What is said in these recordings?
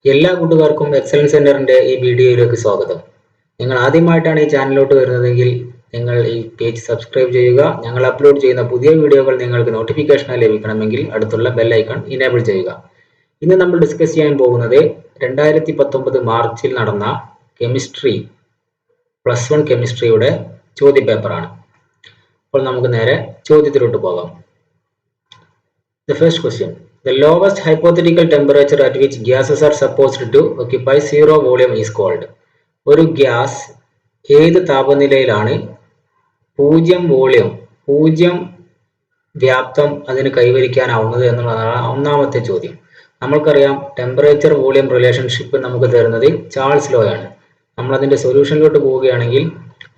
എല്ലാ കൂട്ടുകാർക്കും എക്സലൻസ് സെന്ററിന്റെ ഈ വീഡിയോയിലേക്ക് സ്വാഗതം. നിങ്ങൾ ആദ്യമായിട്ടാണ് ഈ ചാനലിലോട്ട് വരുന്നതെങ്കിൽ നിങ്ങൾ ഈ പേജ് സബ്സ്ക്രൈബ് ചെയ്യുക. ഞങ്ങൾ അപ്ലോഡ് ചെയ്യുന്ന പുതിയ വീഡിയോകൾ നിങ്ങൾക്ക് നോട്ടിഫിക്കേഷനായി ലഭിക്കണമെങ്കിൽ അടുത്തുള്ള ബെൽ ഐക്കൺ ഇനേബിൾ ചെയ്യുക. ഇന്ന് നമ്മൾ ഡിസ്കസ് ചെയ്യാൻ പോകുന്നത് 2019 മാർച്ചിൽ നടന്ന കെമിസ്ട്രി +1 കെമിസ്ട്രിയുടെ ചോദ്യപേപ്പറാണ്. അപ്പോൾ നമുക്ക് നേരെ ചോദ്യത്തിലോട്ട് പോകാം. The first question. The lowest hypothetical temperature at which gases are supposed to occupy zero volume is called. ഒരു ഗ്യാസ് ഏത് താപനിലയിലാണ് 0 വ്യാപ്തം അതിന് കൈവരിക്കാനാവുന്നത് എന്നുള്ളതാണ് ഒന്നാമത്തെ ചോദ്യം. നമ്മൾക്കറിയാം ടെമ്പറേച്ചർ വോളിയം റിലേഷൻഷിപ്പ് നമുക്ക് തരുന്നത് ചാൾസ് ലോ ആണ്. നമ്മൾ അതിന്റെ സൊല്യൂഷനിലോട്ട് പോവുകയാണെങ്കിൽ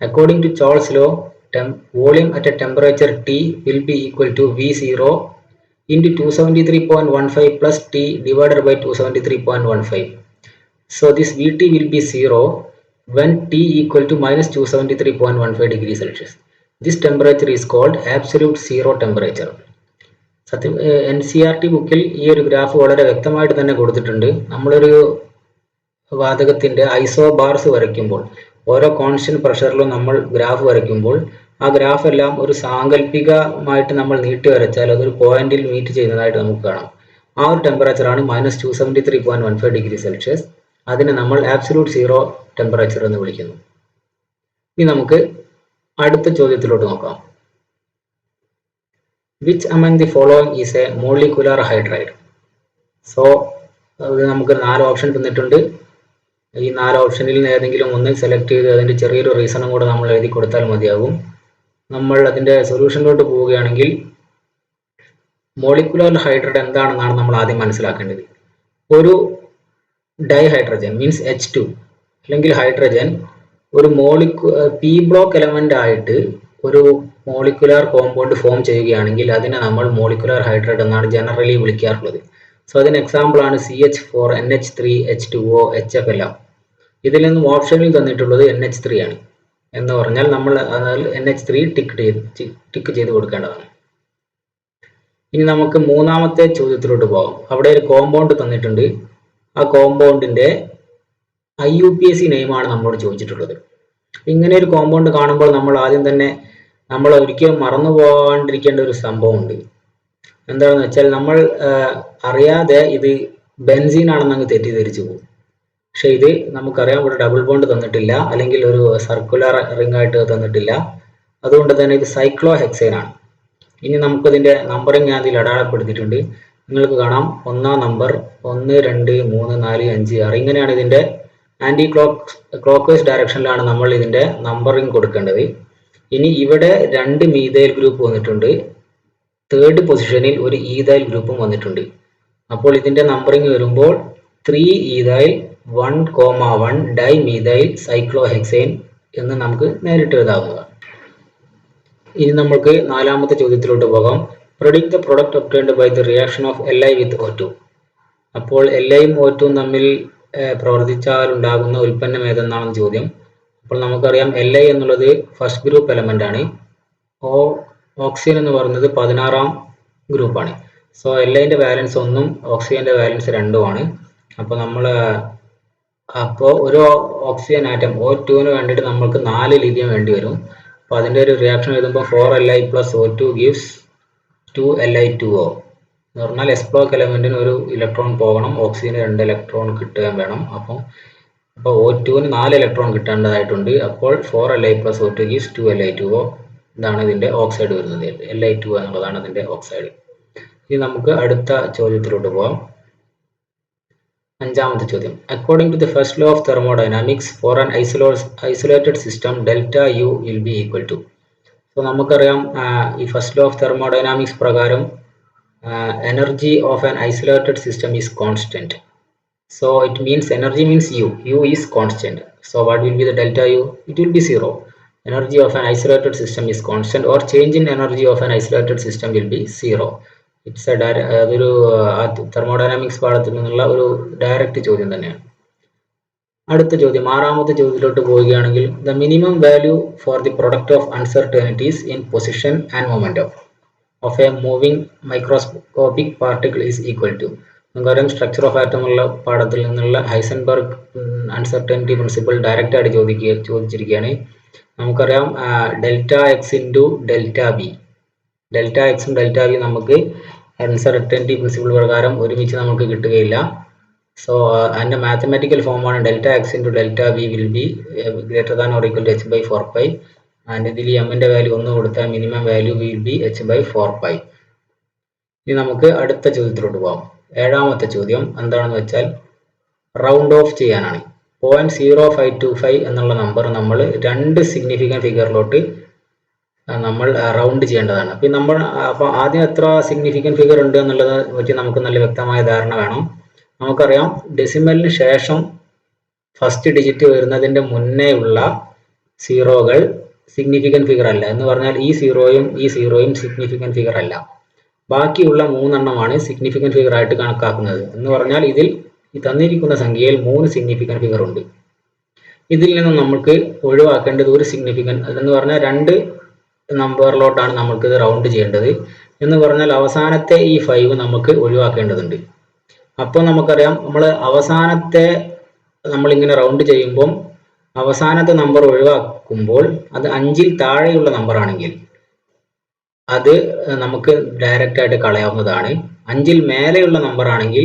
according to Charles law volume at a temperature T will be equal to V0 into 273.15 plus T divided by 273.15. So this Vt will be 0 when T equal to minus 273.15 degrees Celsius. This temperature is called absolute zero temperature. സത്യം NCERT ബുക്കിൽ ഈ ഒരു graph വളരെ വ്യക്തമായിട്ട് തന്നെ കൊടുത്തിട്ടുണ്ട്. നമ്മളൊരു വാതകത്തിന്റെ ഐസോ ബാർസ് വരയ്ക്കുമ്പോൾ ഓരോ കോൺസ്റ്റന്റ് പ്രഷറിലും നമ്മൾ ഗ്രാഫ് വരയ്ക്കുമ്പോൾ ആ ഗ്രാഫ് എല്ലാം ഒരു സാങ്കല്പികമായിട്ട് നമ്മൾ നീട്ടി വരച്ചാൽ അതൊരു പോയിന്റിൽ മീറ്റ് ചെയ്യുന്നതായിട്ട് നമുക്ക് കാണാം. ആ ഒരു ടെമ്പറേച്ചറാണ് -273.15 ഡിഗ്രി സെൽഷ്യസ്. അതിനെ നമ്മൾ ആബ്സല്യൂട്ട് സീറോ ടെമ്പറേച്ചർ എന്ന് വിളിക്കുന്നു. ഇനി നമുക്ക് അടുത്ത ചോദ്യത്തിലോട്ട് നോക്കാം. Which among the following is A molecular hydride? So അത് നമുക്ക് 4 ഓപ്ഷൻ തന്നിട്ടുണ്ട്. ഈ 4 ഓപ്ഷനിൽ നിന്ന് ഏതെങ്കിലും ഒന്ന് സെലക്ട് ചെയ്ത് അതിന്റെ ചെറിയൊരു റീസണും കൂടെ നമ്മൾ എഴുതി കൊടുത്താൽ മതിയാകും. നമ്മൾ അതിന്റെ സൊല്യൂഷനിലോട്ട് പോവുകയാണെങ്കിൽ മോളിക്കുലർ ഹൈഡ്രൈഡ് എന്താണെന്നാണ് നമ്മൾ ആദ്യം മനസ്സിലാക്കേണ്ടത്. ഒരു ഡൈഹൈഡ്രജൻ മീൻസ് H2 അല്ലെങ്കിൽ ഹൈഡ്രജൻ ഒരു പി ബ്ലോക്ക് എലമെന്റ് ആയിട്ട് ഒരു മോളിക്കുലർ കോമ്പൗണ്ട് ഫോം ചെയ്യുകയാണെങ്കിൽ അതിനെ നമ്മൾ മോളിക്കുലർ ഹൈഡ്രൈഡ് എന്നാണ് ജനറലി വിളിക്കാറുള്ളത്. സോ അതിന് എക്സാമ്പിൾ ആണ് CH4, NH3, H2O, HF എല്ലാം. ഇതിൽ നിന്നും ഓപ്ഷനിൽ തന്നിട്ടുള്ളത് NH3 ആണ്. എന്ന് പറഞ്ഞാൽ നമ്മൾ NH3 ടിക്ക് ചെയ്ത് കൊടുക്കേണ്ടതാണ്. ഇനി നമുക്ക് മൂന്നാമത്തെ ചോദ്യത്തിലോട്ട് പോകാം. അവിടെ ഒരു കോമ്പൗണ്ട് തന്നിട്ടുണ്ട്. ആ കോമ്പൗണ്ടിന്റെ IUPAC നെയിമാണ് നമ്മളോട് ചോദിച്ചിട്ടുള്ളത്. ഇങ്ങനെ ഒരു കോമ്പൗണ്ട് കാണുമ്പോൾ നമ്മൾ ആദ്യം തന്നെ നമ്മൾ ഒരിക്കലും മറന്നു പോകാണ്ടിരിക്കേണ്ട ഒരു സംഭവമുണ്ട്. എന്താണെന്ന് വെച്ചാൽ നമ്മൾ അറിയാതെ ഇത് ബെൻസീൻ ആണെന്ന് അങ്ങ് തെറ്റിദ്ധരിച്ചു പോകും. പക്ഷെ ഇത് നമുക്കറിയാം ഇവിടെ ഡബിൾ ബോണ്ട് തന്നിട്ടില്ല, അല്ലെങ്കിൽ ഒരു സർക്കുലർ റിംഗ് ആയിട്ട് തന്നിട്ടില്ല. അതുകൊണ്ട് തന്നെ ഇത് സൈക്ലോഹെക്സേൻ ആണ്. ഇനി നമുക്കിതിന്റെ നമ്പറിംഗ് ഞാൻ ഇതിൽ അടയാളപ്പെടുത്തിയിട്ടുണ്ട്. നിങ്ങൾക്ക് കാണാം 1ാം നമ്പർ 1, 2, 3, 4, 5, 6 ഇങ്ങനെയാണ് ഇതിന്റെ ആന്റി ക്ലോക്ക് വൈസ് ഡയറക്ഷനിലാണ് നമ്മൾ ഇതിന്റെ നമ്പറിംഗ് കൊടുക്കേണ്ടത്. ഇനി ഇവിടെ 2 മീഥൈൽ ഗ്രൂപ്പ് വന്നിട്ടുണ്ട്. 3rd പൊസിഷനിൽ ഒരു ഈഥൈൽ ഗ്രൂപ്പും വന്നിട്ടുണ്ട്. അപ്പോൾ ഇതിന്റെ നമ്പറിംഗ് വരുമ്പോൾ 3 ഈഥൈൽ 1,1 ഡൈമീഥൈൽ സൈക്ലോഹെക്സൈൻ എന്ന് നമുക്ക് നേരിട്ട് എഴുതാവുന്നതാണ്. ഇനി നമുക്ക് 4ാമത്തെ ചോദ്യത്തിലോട്ട് പോകാം. Predict the product obtained by the reaction of Li with O2. അപ്പോൾ Liയും O2 തമ്മിൽ പ്രവർത്തിച്ചാൽ ഉണ്ടാകുന്ന ഉൽപ്പന്നം ഏതെന്നാണ് ചോദ്യം. അപ്പോൾ നമുക്കറിയാം Li എന്നുള്ളത് ഫസ്റ്റ് ഗ്രൂപ്പ് എലമെന്റ് ആണ്. ഓക്സിജൻ എന്ന് പറയുന്നത് 16ാം ഗ്രൂപ്പാണ്. സോ Liന്റെ വാലൻസ് 1ഉം ഓക്സിജന്റെ വാലൻസ് 2ഉം ആണ്. അപ്പോൾ ഒരു ഓക്സിജൻ ആറ്റം O2ന് വേണ്ടിയിട്ട് നമ്മൾക്ക് 4 ലിഥിയം വേണ്ടി വരും. അപ്പോൾ അതിന്റെ ഒരു റിയാക്ഷൻ എഴുതുമ്പോൾ 4Li + O2 gives 2Li2O എന്ന് പറഞ്ഞാൽ എസ് ബ്ലോക്ക് എലമെന്റിന് ഒരു ഇലക്ട്രോൺ പോകണം, ഓക്സിജന് 2 ഇലക്ട്രോൺ കിട്ടുകയും വേണം. അപ്പോൾ O2ന് 4 ഇലക്ട്രോൺ കിട്ടേണ്ടതായിട്ടുണ്ട്. അപ്പോൾ 4Li + O2 gives 2Li2O. ഇതാണ് ഇതിന്റെ ഓക്സൈഡ് വരുന്നത്. Li2 എന്നുള്ളതാണ് അതിന്റെ ഓക്സൈഡ്. ഇനി നമുക്ക് അടുത്ത ചോദ്യത്തിലോട്ട് പോകാം. 5ാമത്തെ ചോദ്യം. According to the first law of thermodynamics for an isolated system ΔU will be equal to. So നമുക്കറിയാം ഈ ഫസ്റ്റ് ലോ ഓഫ് തെർമോഡൈനാമിക്സ് പ്രകാരം energy of an isolated system is constant. So it means energy means U is constant. So what will be the ΔU? It will be 0. Energy of an isolated system is constant, or change in energy of an isolated system will be 0. It's a അതൊരു thermodynamics പാഠത്തിൽ നിന്നുള്ള ഒരു direct ചോദ്യം തന്നെയാണ്. അടുത്ത ചോദ്യം 6ാമത്തെ ചോദ്യത്തിലോട്ട് പോവുകയാണെങ്കിൽ the minimum value for the product of uncertainties in position and momentum of a moving microscopic particle is equal to. നമുക്കറിയാം സ്ട്രക്ചർ ഓഫ് ആറ്റം ഉള്ള പാഠത്തിൽ നിന്നുള്ള ഹൈസൻബർഗ് അൺസർട്ടനിറ്റി പ്രിൻസിപ്പിൾ ഡയറക്റ്റ് ആയിട്ട് ചോദിച്ചിരിക്കുകയാണ്. നമുക്കറിയാം delta X into delta B, delta എക്സും delta B നമുക്ക് uncertainty principle പ്രകാരം ഒരുമിച്ച് നമുക്ക് കിട്ടുകയില്ല. സോ അതിൻ്റെ മാത്തമാറ്റിക്കൽ ഫോമാണ് delta X into delta B will be greater than or equal to H by 4π. And ഇതിൽ എമ്മിൻ്റെ വാല്യൂ 1 കൊടുത്താൽ minimum value will be H by 4π. ഇനി നമുക്ക് അടുത്ത ചോദ്യത്തിലോട്ട് പോകാം. 7ാമത്തെ ചോദ്യം എന്താണെന്ന് വെച്ചാൽ റൗണ്ട് ഓഫ് ചെയ്യാനാണ്. 0.0525 എന്നുള്ള നമ്പർ നമ്മൾ 2 സിഗ്നിഫിക്കൻറ്റ് ഫിഗറിലോട്ട് നമ്മൾ റൗണ്ട് ചെയ്യേണ്ടതാണ്. അപ്പോൾ ആദ്യം എത്ര സിഗ്നിഫിക്കൻറ്റ് ഫിഗർ ഉണ്ട് എന്നുള്ളത് പറ്റി നമുക്ക് നല്ല വ്യക്തമായ ധാരണ വേണം. നമുക്കറിയാം ഡെസിമലിന് ശേഷം ഫസ്റ്റ് ഡിജിറ്റ് വരുന്നതിൻ്റെ മുന്നേ ഉള്ള സീറോകൾ സിഗ്നിഫിക്കൻറ്റ് ഫിഗർ അല്ല. എന്ന് പറഞ്ഞാൽ ഈ സീറോയും സിഗ്നിഫിക്കൻറ്റ് ഫിഗർ അല്ല. ബാക്കിയുള്ള 3 എണ്ണമാണ് സിഗ്നിഫിക്കൻറ്റ് ഫിഗർ ആയിട്ട് കണക്കാക്കുന്നത്. എന്ന് പറഞ്ഞാൽ ഇതിൽ തന്നിരിക്കുന്ന സംഖ്യയിൽ 3 സിഗ്നിഫിക്കൻറ്റ് ഫിഗർ ഉണ്ട്. ഇതിൽ നിന്ന് നമുക്ക് ഒഴിവാക്കേണ്ടത് ഒരു സിഗ്നിഫിക്കൻറ്റ് എന്ന് പറഞ്ഞാൽ 2 നമ്പറിലോട്ടാണ് നമുക്ക് ഇത് റൗണ്ട് ചെയ്യേണ്ടത്. എന്ന് പറഞ്ഞാൽ അവസാനത്തെ ഈ 5 നമുക്ക് ഒഴിവാക്കേണ്ടതുണ്ട്. അപ്പോൾ നമുക്കറിയാം നമ്മളിങ്ങനെ റൗണ്ട് ചെയ്യുമ്പം അവസാനത്തെ നമ്പർ ഒഴിവാക്കുമ്പോൾ അത് 5ൽ താഴെയുള്ള നമ്പർ ആണെങ്കിൽ അത് നമുക്ക് ഡയറക്റ്റ് ആയിട്ട് കളയാവുന്നതാണ്. 5ൽ മേലെയുള്ള നമ്പർ ആണെങ്കിൽ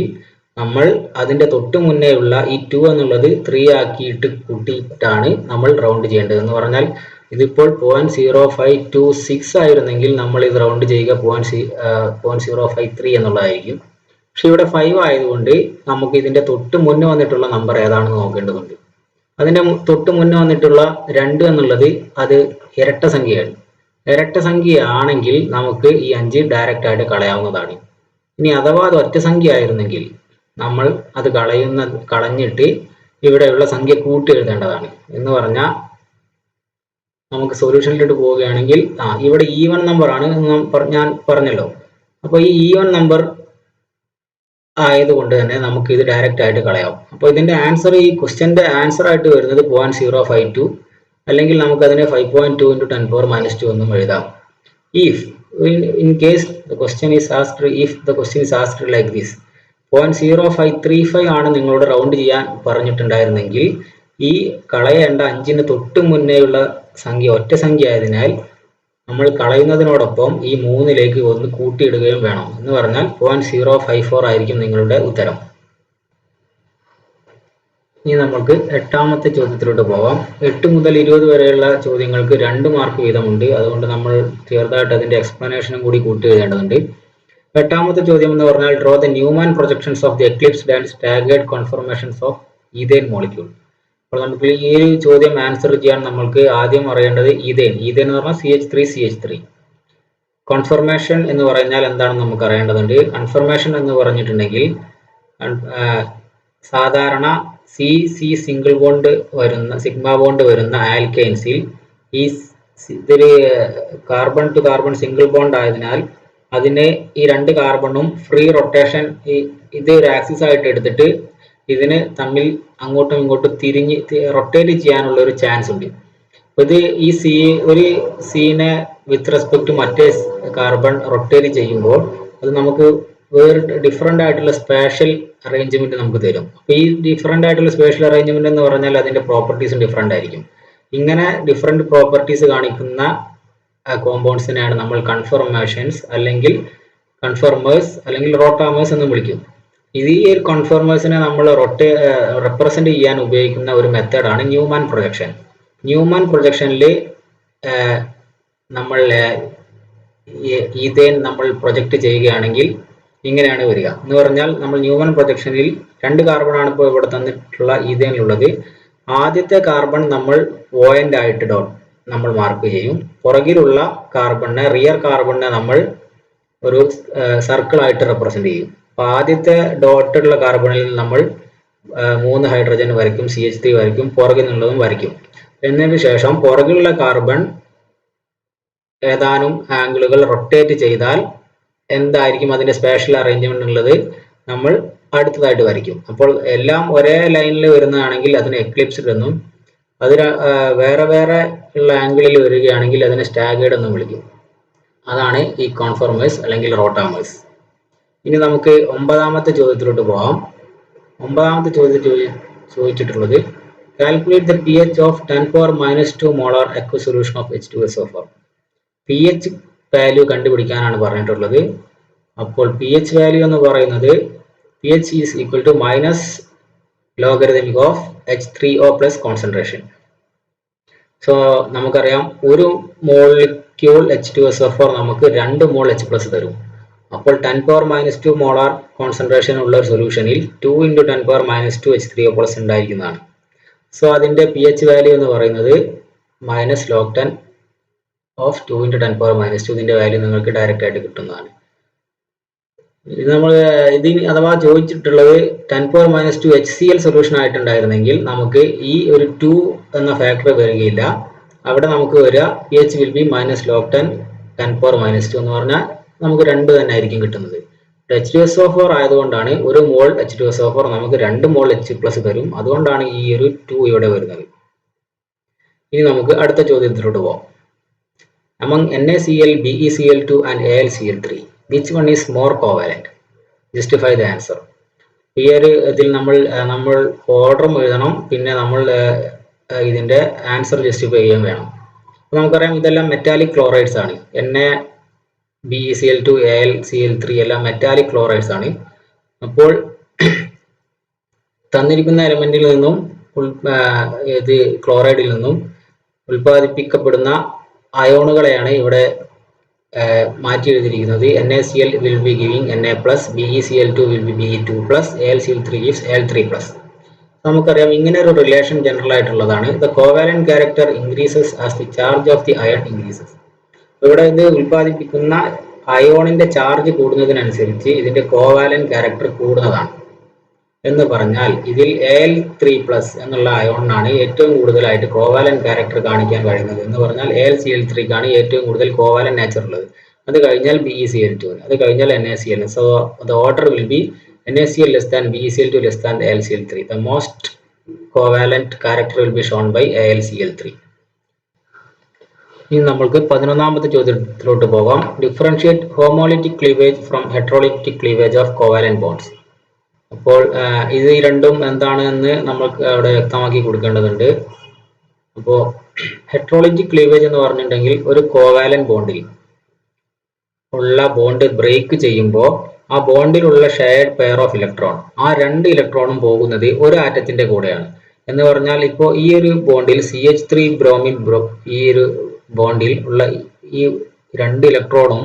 നമ്മൾ അതിൻ്റെ തൊട്ട് മുന്നേ ഉള്ള ഈ 2 എന്നുള്ളത് 3 ആക്കിയിട്ട് കൂട്ടിയിട്ടാണ് നമ്മൾ റൗണ്ട് ചെയ്യേണ്ടത്. എന്ന് പറഞ്ഞാൽ ഇതിപ്പോൾ 0.0526 ആയിരുന്നെങ്കിൽ നമ്മൾ ഇത് റൗണ്ട് ചെയ്യുക 0.053 എന്നുള്ളതായിരിക്കും. പക്ഷെ ഇവിടെ 5 ആയതുകൊണ്ട് നമുക്ക് ഇതിൻ്റെ തൊട്ട് മുന്നേ വന്നിട്ടുള്ള നമ്പർ ഏതാണെന്ന് നോക്കേണ്ടതുണ്ട്. അതിൻ്റെ തൊട്ട് മുന്നേ വന്നിട്ടുള്ള 2 എന്നുള്ളത് അത് ഇരട്ട സംഖ്യയാണ്. ഇരട്ട സംഖ്യയാണെങ്കിൽ നമുക്ക് ഈ 5 ഡയറക്റ്റ് ആയിട്ട് കളയാവുന്നതാണ്. ഇനി അഥവാ അത് ഒറ്റ സംഖ്യ ആയിരുന്നെങ്കിൽ നമ്മൾ അത് കളഞ്ഞിട്ട് ഇവിടെയുള്ള സംഖ്യ കൂട്ടി എഴുതേണ്ടതാണ്. എന്ന് പറഞ്ഞാൽ നമുക്ക് സൊല്യൂഷനിലോട്ട് പോവുകയാണെങ്കിൽ ഇവിടെ ഈവൻ നമ്പർ ആണ് ഞാൻ പറഞ്ഞല്ലോ. അപ്പോൾ ഈ ഈവൻ നമ്പർ ആയതുകൊണ്ട് തന്നെ നമുക്ക് ഇത് ഡയറക്റ്റ് ആയിട്ട് കളയാം. അപ്പോൾ ഇതിൻ്റെ ആൻസർ, ഈ ക്വസ്റ്റ്യൻ്റെ ആൻസർ ആയിട്ട് വരുന്നത് 0.052 അല്ലെങ്കിൽ നമുക്കതിനെ 5.2 × 10⁻² എന്നും എഴുതാം. In case the question is asked like this, 0.0535 ആണ് നിങ്ങളോട് റൗണ്ട് ചെയ്യാൻ പറഞ്ഞിട്ടുണ്ടായിരുന്നെങ്കിൽ ഈ കളയേണ്ട 5ന് തൊട്ട് മുന്നേയുള്ള സംഖ്യ ഒറ്റ സംഖ്യ ആയതിനാൽ നമ്മൾ കളയുന്നതിനോടൊപ്പം ഈ 3ലേക്ക് 1 കൂട്ടിയിടുകയും വേണം. എന്ന് പറഞ്ഞാൽ 0.054 ആയിരിക്കും നിങ്ങളുടെ ഉത്തരം. ഇനി നമുക്ക് 8ാമത്തെ ചോദ്യത്തിലോട്ട് പോകാം. 8 മുതൽ 20 വരെയുള്ള ചോദ്യങ്ങൾക്ക് 2 മാർക്ക് വീതമുണ്ട്. അതുകൊണ്ട് നമ്മൾ ചെറുതായിട്ട് അതിൻ്റെ എക്സ്പ്ലനേഷനും കൂടി കൂട്ടി എഴുതേണ്ടതുണ്ട്. 8ാമത്തെ ചോദ്യം എന്ന് പറഞ്ഞാൽ draw the Newman projections of the eclipsed and staggered conformations of ethane molecule. അപ്പോൾ നമുക്ക് ഈ ഒരു ചോദ്യം ആൻസർ ചെയ്യാൻ നമ്മൾക്ക് ആദ്യം അറിയേണ്ടത് ഈഥേൻ എന്ന് പറഞ്ഞാൽ CH3CH3. കോൺഫർമേഷൻ എന്ന് പറഞ്ഞാൽ എന്താണെന്ന് നമുക്ക് അറിയേണ്ടതുണ്ട്. കൺഫർമേഷൻ എന്ന് പറഞ്ഞിട്ടുണ്ടെങ്കിൽ സാധാരണ സി സിംഗിൾ ബോണ്ട് വരുന്ന സിഗ്മ ബോണ്ട് വരുന്ന ആൽക്കൈൻസിൽ ഇതിൽ carbon to carbon single bond ആയതിനാൽ അതിനെ ഈ 2 കാർബണും ഫ്രീ റൊട്ടേഷൻ ഇത് ഒരു ആക്സിസ് ആയിട്ട് എടുത്തിട്ട് ഇതിന് തമ്മിൽ അങ്ങോട്ടും ഇങ്ങോട്ടും റൊട്ടേറ്റ് ചെയ്യാനുള്ള ഒരു ചാൻസ് ഉണ്ട്. അപ്പോൾ ഇത് ഒരു സീനെ വിത്ത് റെസ്പെക്ട് മറ്റേ കാർബൺ റൊട്ടേറ്റ് ചെയ്യുമ്പോൾ അത് നമുക്ക് വേറെ ഡിഫറെൻ്റ് ആയിട്ടുള്ള സ്പേഷ്യൽ അറേഞ്ച്മെന്റ് നമുക്ക് തരും. അപ്പോൾ ഈ ഡിഫറെൻ്റ് ആയിട്ടുള്ള സ്പേഷ്യൽ അറേഞ്ച്മെന്റ് എന്ന് പറഞ്ഞാൽ അതിൻ്റെ പ്രോപ്പർട്ടീസും ഡിഫറെൻ്റ് ആയിരിക്കും. ഇങ്ങനെ ഡിഫറെൻ്റ് പ്രോപ്പർട്ടീസ് കാണിക്കുന്ന കോമ്പൗണ്ട്സിനെയാണ് നമ്മൾ കൺഫർമേഷൻസ് അല്ലെങ്കിൽ കൺഫർമേഴ്സ് അല്ലെങ്കിൽ റോട്ടാമേഴ്സ് എന്ന് വിളിക്കും. ഈ ഒരു കൺഫർമേഴ്സിനെ നമ്മൾ റെപ്രസെന്റ് ചെയ്യാൻ ഉപയോഗിക്കുന്ന ഒരു മെത്തേഡാണ് ന്യൂമാൻ പ്രൊജക്ഷൻ. ന്യൂമാൻ പ്രൊജക്ഷനിൽ നമ്മൾ ഈഥേൻ നമ്മൾ പ്രൊജക്റ്റ് ചെയ്യുകയാണെങ്കിൽ ഇങ്ങനെയാണ് വരിക. എന്ന് പറഞ്ഞാൽ നമ്മൾ ന്യൂമാൻ പ്രൊജക്ഷനിൽ 2 കാർബണാണ് ഇപ്പോൾ ഇവിടെ തന്നിട്ടുള്ള ഈഥേനിലുള്ളത്. ആദ്യത്തെ കാർബൺ നമ്മൾ പോയിന്റ് ആയിട്ട് നമ്മൾ മാർക്ക് ചെയ്യും. പുറകിലുള്ള കാർബണിനെ റിയർ കാർബണിനെ നമ്മൾ ഒരു സർക്കിൾ ആയിട്ട് റെപ്രസെന്റ് ചെയ്യും. അപ്പോൾ ആദ്യത്തെ ഡോട്ടുള്ള കാർബണിൽ നമ്മൾ 3 ഹൈഡ്രജൻ വരയ്ക്കും, CH3 വരയ്ക്കും, പുറകിൽ നിന്നുള്ളതും വരയ്ക്കും. എന്നതിന് ശേഷം പുറകിലുള്ള കാർബൺ ഏതാനും ആംഗിളുകൾ റൊട്ടേറ്റ് ചെയ്താൽ എന്തായിരിക്കും അതിന്റെ സ്പേഷ്യൽ അറേഞ്ച്മെന്റ് ഉള്ളത് നമ്മൾ അടുത്തതായിട്ട് വരയ്ക്കും. അപ്പോൾ എല്ലാം ഒരേ ലൈനിൽ വരുന്നതാണെങ്കിൽ അതിന് എക്ലിപ്സ്ഡ് എന്നും, അത് വേറെ വേറെ ഉള്ള ആംഗിളിൽ വരികയാണെങ്കിൽ അതിനെ സ്റ്റാഗേർഡ് എന്നും വിളിക്കും. അതാണ് ഈ കോൺഫർമേഴ്സ് അല്ലെങ്കിൽ റോട്ടാമേഴ്സ്. ഇനി നമുക്ക് 9ാമത്തെ ചോദ്യത്തിലോട്ട് പോകാം. 9ാമത്തെ ചോദ്യത്തിൽ ചോദിച്ചിട്ടുള്ളത് calculate the pH of 10⁻⁻2 molar aqueous solution of H2SO4. pH value കണ്ടുപിടിക്കാനാണ് പറഞ്ഞിട്ടുള്ളത്. അപ്പോൾ pH വാല്യൂ എന്ന് പറയുന്നത് pH is equal to minus logarithmic of H3O plus concentration. So നമുക്കറിയാം ഒരു മോളിക്യൂൾ H2SO4 നമുക്ക് 2 മോൾ H+ തരും. അപ്പോൾ 10⁻⁻2 മോളാർ കോൺസെൻട്രേഷൻ ഉള്ള ഒരു സൊല്യൂഷനിൽ 2 × 10⁻⁻2 H3O+ ഉണ്ടായിരിക്കുന്നതാണ്. സോ അതിന്റെ pH വാല്യൂ എന്ന് പറയുന്നത് മൈനസ് log 10 ഓഫ് 2 × 10⁻⁻2. ഇതിന്റെ വാല്യൂ നിങ്ങൾക്ക് ഡയറക്റ്റ് ആയിട്ട് കിട്ടുന്നതാണ്. ഇത് നമ്മൾ ഇതിന് അഥവാ ചോദിച്ചിട്ടുള്ളത് 10⁻⁻2 HCl സൊല്യൂഷൻ ആയിട്ടുണ്ടായിരുന്നെങ്കിൽ നമുക്ക് ഈ ഒരു 2 എന്ന ഫാക്ടർ വരികയില്ല. അവിടെ നമുക്ക് വരിക pH will be minus log 10 10⁻⁻2 എന്ന് പറഞ്ഞാൽ നമുക്ക് 2 തന്നെ ആയിരിക്കും കിട്ടുന്നത്. H2SO4 ആയതുകൊണ്ടാണ് ഒരു മോൾ H2SO4 നമുക്ക് 2 മോൾ H+ തരും. അതുകൊണ്ടാണ് ഈ ഒരു 2 ഇവിടെ വരുന്നത്. ഇനി നമുക്ക് അടുത്ത ചോദ്യത്തിലോട്ട് പോകാം. Among NaCl, BeCl2 and AlCl3, which one is more covalent? Justify the answer. ഈ ഒരു ഇതിൽ നമ്മൾ ഓർഡറും എഴുതണം, പിന്നെ നമ്മൾ ഇതിന്റെ ആൻസർ ജസ്റ്റിഫൈ ചെയ്യാൻ വേണം. നമുക്കറിയാം ഇതെല്ലാം മെറ്റാലിക് ക്ലോറൈഡ്സ് ആണ്. BeCl2, AlCl3 എല്ലാം മെറ്റാലിക് ക്ലോറൈഡ്സ് ആണ്. അപ്പോൾ തന്നിരിക്കുന്ന എലമെന്റിൽ നിന്നും ക്ലോറൈഡിൽ നിന്നും ഉൽപ്പാദിപ്പിക്കപ്പെടുന്ന അയോണുകളെയാണ് ഇവിടെ മാറ്റി എഴുതിയിരിക്കുന്നത്. NaCl will be giving Na+, BeCl2 will be Be2+, AlCl3 gives Al3+. നമുക്കറിയാം ഇങ്ങനെ ഒരു റിലേഷൻ ജനറൽ ആയിട്ടുള്ളതാണ്. The covalent character increases as the charge of the ion increases. ഇവിടെ ഇത് ഉൽപ്പാദിപ്പിക്കുന്ന അയോണിന്റെ ചാർജ് കൂടുന്നതിനനുസരിച്ച് ഇതിന്റെ കോവാലന്റ് ക്യാരക്ടർ കൂടുന്നതാണ്. എന്ന് പറഞ്ഞാൽ ഇതിൽ Al3+ എന്നുള്ള അയോണിനാണ് ഏറ്റവും കൂടുതലായിട്ട് കോവാലന്റ് ക്യാരക്ടർ കാണിക്കാൻ കഴിയുന്നത്. എന്ന് പറഞ്ഞാൽ AlCl3ക്കാണ് ഏറ്റവും കൂടുതൽ കോവാലന്റ് നേച്ചർ ഉള്ളത്. അത് കഴിഞ്ഞാൽ BeCl2, അത് കഴിഞ്ഞാൽ NaCl. So the order will be NaCl less than BeCl2 less than AlCl3. The most covalent character will be shown by AlCl3. ഇനി നമ്മൾക്ക് 11ാമത്തെ ചോദ്യത്തിലോട്ട് പോകാം. Differentiate homolytic cleavage from heterolytic cleavage of covalent bonds. അപ്പോൾ ഇത് രണ്ടും എന്താണെന്ന് നമ്മൾക്ക് അവിടെ വ്യക്തമാക്കി കൊടുക്കേണ്ടതുണ്ട്. അപ്പോൾ ഹെറ്ററോളിറ്റിക് ക്ലീവേജ് എന്ന് പറഞ്ഞിട്ടുണ്ടെങ്കിൽ ഒരു കോവാലന്റ് ബോണ്ടിൽ ഉള്ള ബോണ്ട് ബ്രേക്ക് ചെയ്യുമ്പോൾ ആ ബോണ്ടിലുള്ള ഷെയർഡ് പെയർ ഓഫ് ഇലക്ട്രോൺ, ആ 2 ഇലക്ട്രോണും പോകുന്നത് ഒരു ആറ്റത്തിന്റെ കൂടെയാണ്. എന്ന് പറഞ്ഞാൽ ഇപ്പോൾ ഈ ഒരു ബോണ്ടിൽ CH3 ബ്രോമിൻ ഈ ഒരു ബോണ്ടിൽ ഉള്ള ഈ 2 ഇലക്ട്രോണും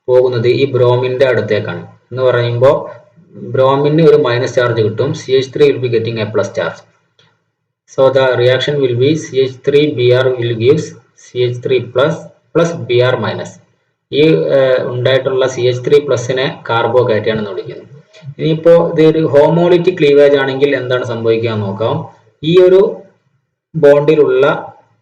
പോകുന്നത് ഈ ബ്രോമിന്റെ അടുത്തേക്കാണ്. എന്ന് പറയുമ്പോൾ ബ്രോമിന് ഒരു മൈനസ് ചാർജ് കിട്ടും. CH3 will be getting a plus charge. So the reaction will be CH3Br will gives CH3 plus Br minus. ഈ ഉണ്ടായിട്ടുള്ള CH3+നെ കാർബോകാറ്റയാണെന്ന് വിളിക്കുന്നത്. ഇനിയിപ്പോൾ ഇതൊരു ഹോമോളിറ്റിക് ക്ലീവേജ് ആണെങ്കിൽ എന്താണ് സംഭവിക്കുക എന്ന് നോക്കാം. ഈ ഒരു ബോണ്ടിലുള്ള